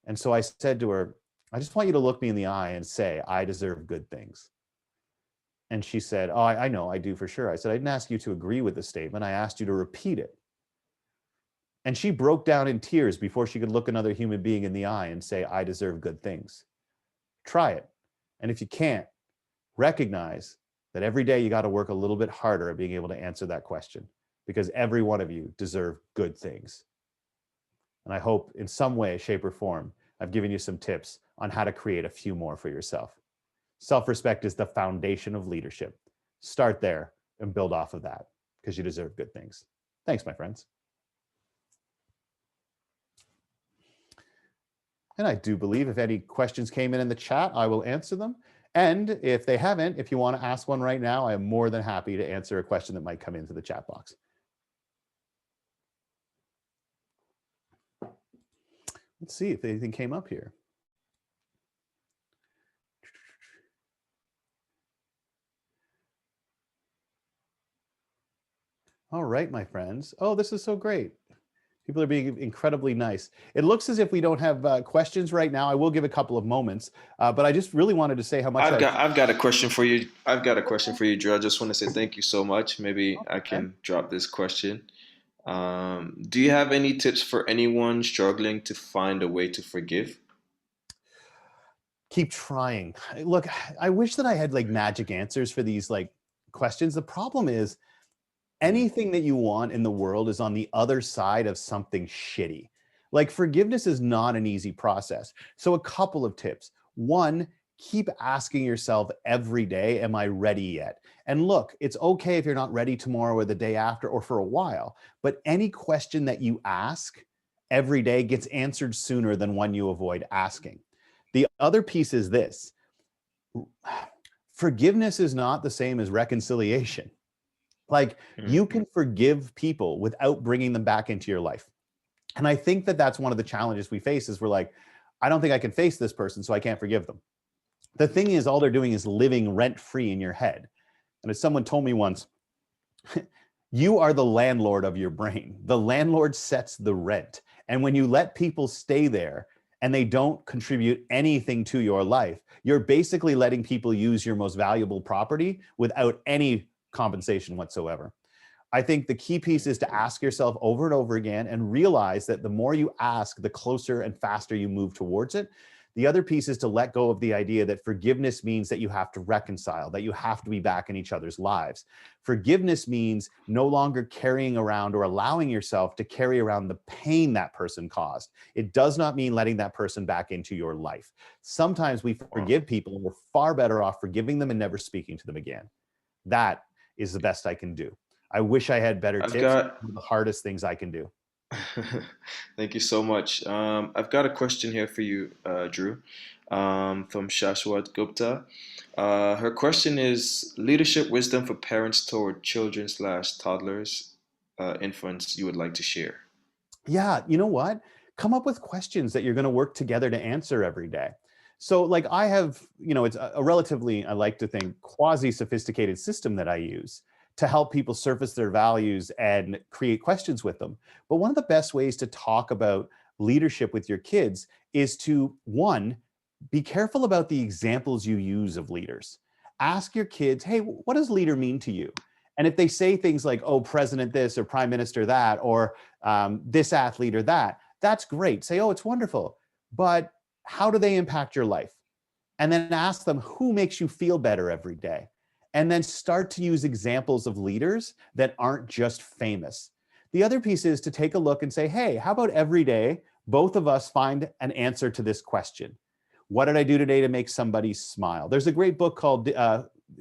And so I said to her, I just want you to look me in the eye and say, I deserve good things. And she said, oh, I know, I do for sure. I said, I didn't ask you to agree with the statement. I asked you to repeat it. And she broke down in tears before she could look another human being in the eye and say, I deserve good things. Try it. And if you can't, recognize that every day you got to work a little bit harder at being able to answer that question, because every one of you deserve good things. And I hope in some way, shape, or form, I've given you some tips on how to create a few more for yourself. Self-respect is the foundation of leadership. Start there and build off of that, because you deserve good things. Thanks, my friends. And I do believe if any questions came in the chat, I will answer them. And if they haven't, if you want to ask one right now, I am more than happy to answer a question that might come into the chat box. Let's see if anything came up here. All right, my friends. Oh, this is so great. People are being incredibly nice. It looks as if we don't have questions right now. I will give a couple of moments, but I just really wanted to say how much I I've got a question for you. I've got a question appreciate. for you, Drew. I just want to say thank you so much. Maybe I Okay. can drop this question. Do you have any tips for anyone struggling to find a way to forgive? Keep trying. Look, I wish that I had like magic answers for these like questions. The problem is Mm, anything that you want in the world is on the other side of something shitty. Like forgiveness is not an easy process. So a couple of tips. One, keep asking yourself every day, am I ready yet? And look, it's okay if you're not ready tomorrow or the day after or for a while, but any question that you ask every day gets answered sooner than one you avoid asking. The other piece is this: forgiveness is not the same as reconciliation. Like mm, you can forgive people without bringing them back into your life. And I think that that's one of the challenges we face is we're like, I don't think I can face this person, so I can't forgive them. The thing is, all they're doing is living rent free in your head. And as someone told me once, you are the landlord of your brain. The landlord sets the rent. And when you let people stay there and they don't contribute anything to your life, you're basically letting people use your most valuable property without any compensation whatsoever. I think the key piece is to ask yourself over and over again and realize that the more you ask, the closer and faster you move towards it. The other piece is to let go of the idea that forgiveness means that you have to reconcile, that you have to be back in each other's lives. Forgiveness means no longer carrying around or allowing yourself to carry around the pain that person caused. It does not mean letting that person back into your life. Sometimes we wow. forgive people and we're far better off forgiving them and never speaking to them again. That is the best I can do. I wish I had better I've tips. got One of the hardest things I can do. Thank you so much. I've got a question here for you, Drew, from Shashwat Gupta. Her question is leadership wisdom for parents toward children slash toddlers, infants you would like to share. Yeah, you know what? Come up with questions that you're going to work together to answer every day. So, like, I have, it's a relatively, I like to think, quasi sophisticated system that I use to help people surface their values and create questions with them. But one of the best ways to talk about leadership with your kids is to, one, be careful about the examples you use of leaders. Ask your kids, hey, what does leader mean to you? And if they say things like, oh, president this or prime minister that, or this athlete or that, that's great. Say, oh, it's wonderful. But how do they impact your life? And then ask them who makes you feel better every day. And then start to use examples of leaders that aren't just famous. The other piece is to take a look and say, hey, how about every day, both of us find an answer to this question? What did I do today to make somebody smile? There's a great book called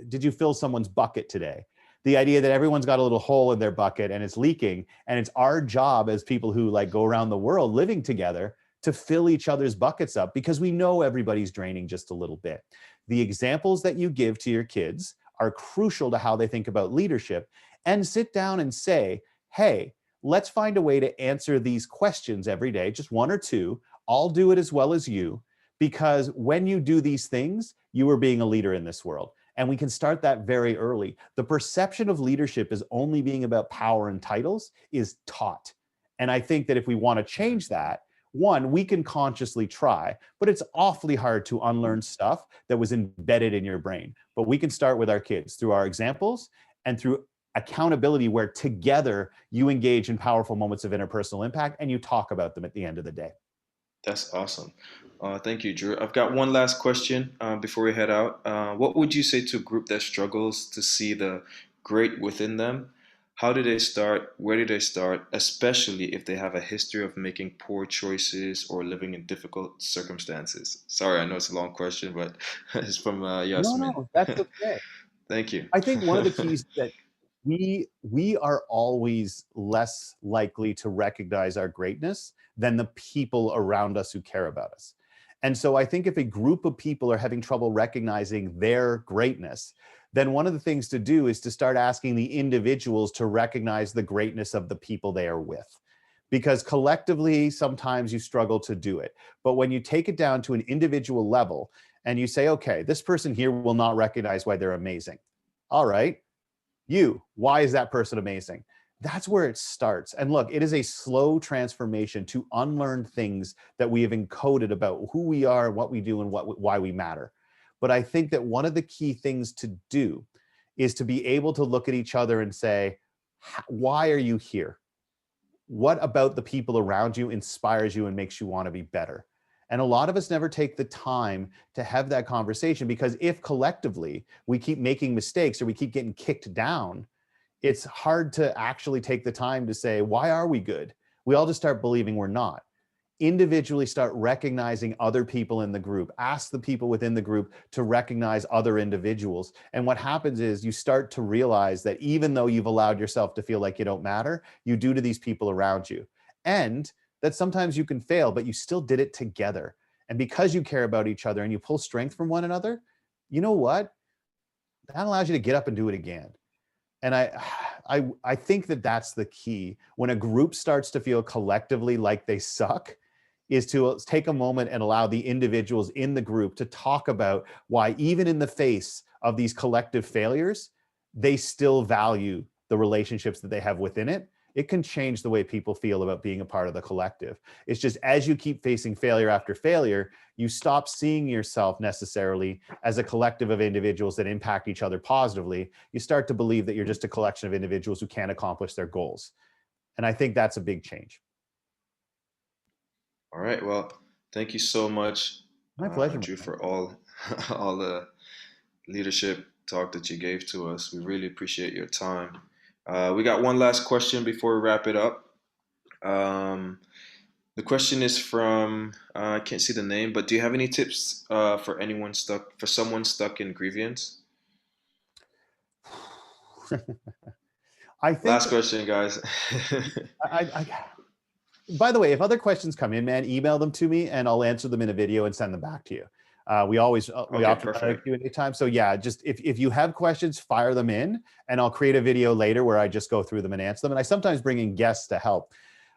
Did You Fill Someone's Bucket Today? The idea that everyone's got a little hole in their bucket and it's leaking. And it's our job as people who like go around the world living together to fill each other's buckets up because we know everybody's draining just a little bit. The examples that you give to your kids are crucial to how they think about leadership. And sit down and say, hey, let's find a way to answer these questions every day, just one or two. I'll do it as well as you, because when you do these things, you are being a leader in this world. And we can start that very early. The perception of leadership as only being about power and titles is taught. And I think that if we want to change that, one, we can consciously try, but it's awfully hard to unlearn stuff that was embedded in your brain. But we can start with our kids through our examples and through accountability, where together you engage in powerful moments of interpersonal impact and you talk about them at the end of the day. That's awesome. Thank you, Drew. I've got one last question before we head out. What would you say to a group that struggles to see the great within them? How do they start? Where do they start? Especially if they have a history of making poor choices or living in difficult circumstances. Sorry, I know it's a long question, but it's from No, Yasmin. no, that's okay. Thank you. I think one of the keys that we are always less likely to recognize our greatness than the people around us who care about us. And so I think if a group of people are having trouble recognizing their greatness, then one of the things to do is to start asking the individuals to recognize the greatness of the people they are with. Because collectively, sometimes you struggle to do it. But when you take it down to an individual level and you say, okay, this person here will not recognize why they're amazing. All right, why is that person amazing? That's where it starts. And look, it is a slow transformation to unlearn things that we have encoded about who we are, what we do, and why we matter. But I think that one of the key things to do is to be able to look at each other and say, why are you here? What about the people around you inspires you and makes you want to be better? And a lot of us never take the time to have that conversation, because if collectively we keep making mistakes or we keep getting kicked down, it's hard to actually take the time to say, why are we good? We all just start believing we're not. Individually start recognizing other people in the group. Ask the people within the group to recognize other individuals. And what happens is you start to realize that even though you've allowed yourself to feel like you don't matter, you do to these people around you. And that sometimes you can fail, but you still did it together. And because you care about each other and you pull strength from one another, you know what? That allows you to get up and do it again. And I think that that's the key. When a group starts to feel collectively like they suck, is to take a moment and allow the individuals in the group to talk about why, even in the face of these collective failures, they still value the relationships that they have within it. It can change the way people feel about being a part of the collective. It's just, as you keep facing failure after failure, you stop seeing yourself necessarily as a collective of individuals that impact each other positively. You start to believe that you're just a collection of individuals who can't accomplish their goals. And I think that's a big change. All right. Well, thank you so much, My pleasure. Drew, for all all the leadership talk that you gave to us. We really appreciate your time. We got one last question before we wrap it up. Um, the question is from I can't see the name, but do you have any tips for someone stuck in grievance? I think Last question, guys. I by the way, if other questions come in, man, email them to me and I'll answer them in a video and send them back to you. We Okay, often run a perfect. Q&A time. So yeah, just if you have questions, fire them in and I'll create a video later where I just go through them and answer them. And I sometimes bring in guests to help.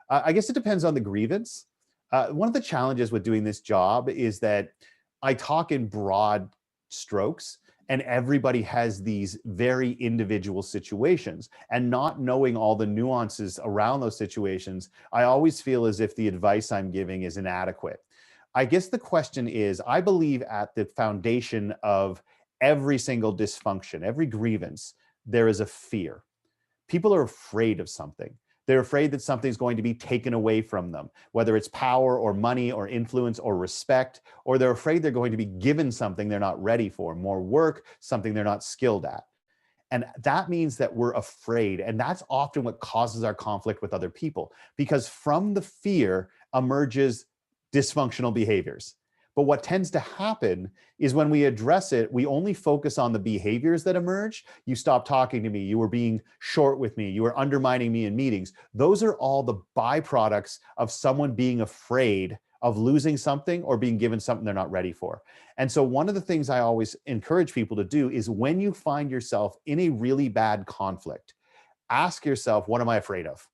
I guess it depends on the grievance. One of the challenges with doing this job is that I talk in broad strokes, and everybody has these very individual situations. And not knowing all the nuances around those situations, I always feel as if the advice I'm giving is inadequate. I guess the question is, I believe at the foundation of every single dysfunction, every grievance, there is a fear. People are afraid of something. They're afraid that something's going to be taken away from them, whether it's power or money or influence or respect, or they're afraid they're going to be given something they're not ready for, more work, something they're not skilled at. And that means that we're afraid. And that's often what causes our conflict with other people, because from the fear emerges dysfunctional behaviors. But what tends to happen is when we address it, we only focus on the behaviors that emerge. You stopped talking to me. You were being short with me. You were undermining me in meetings. Those are all the byproducts of someone being afraid of losing something or being given something they're not ready for. And so one of the things I always encourage people to do is, when you find yourself in a really bad conflict, ask yourself, what am I afraid of?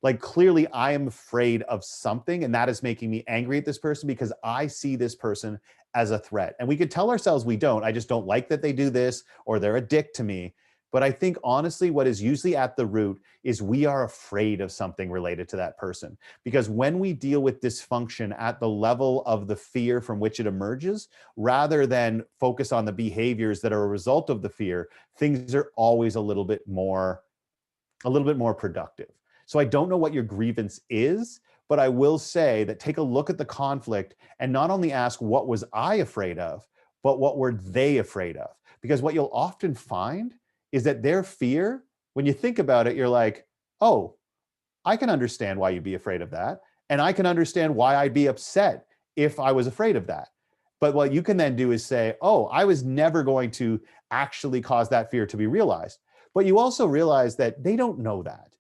Like, clearly I am afraid of something, and that is making me angry at this person because I see this person as a threat. And we could tell ourselves we don't. I just don't like that they do this, or they're a dick to me. But I think honestly, what is usually at the root is we are afraid of something related to that person. Because when we deal with dysfunction at the level of the fear from which it emerges, rather than focus on the behaviors that are a result of the fear, things are always a little bit more productive. So I don't know what your grievance is, but I will say that take a look at the conflict and not only ask, what was I afraid of, but what were they afraid of? Because what you'll often find is that their fear, when you think about it, you're like, oh, I can understand why you'd be afraid of that. And I can understand why I'd be upset if I was afraid of that. But what you can then do is say, oh, I was never going to actually cause that fear to be realized. But you also realize that they don't know that.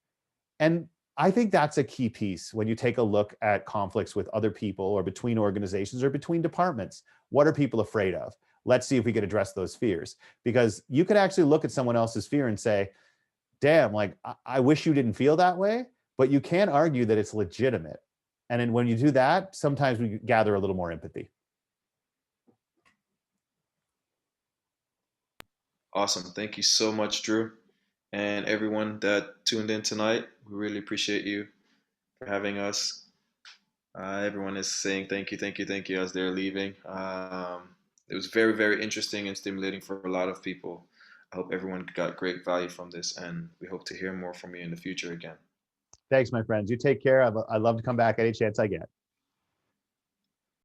And I think that's a key piece when you take a look at conflicts with other people or between organizations or between departments. What are people afraid of? Let's see if we can address those fears. Because you could actually look at someone else's fear and say, damn, like, I wish you didn't feel that way, but you can argue that it's legitimate. And then when you do that, sometimes we gather a little more empathy. Awesome. Thank you so much, Drew. and everyone that tuned in tonight. We really appreciate you for having us. Everyone is saying thank you, thank you, thank you as they're leaving. It was very, very interesting and stimulating for a lot of people. I hope everyone got great value from this, and we hope to hear more from you in the future again. Thanks, my friends. You take care. I'd love to come back any chance I get.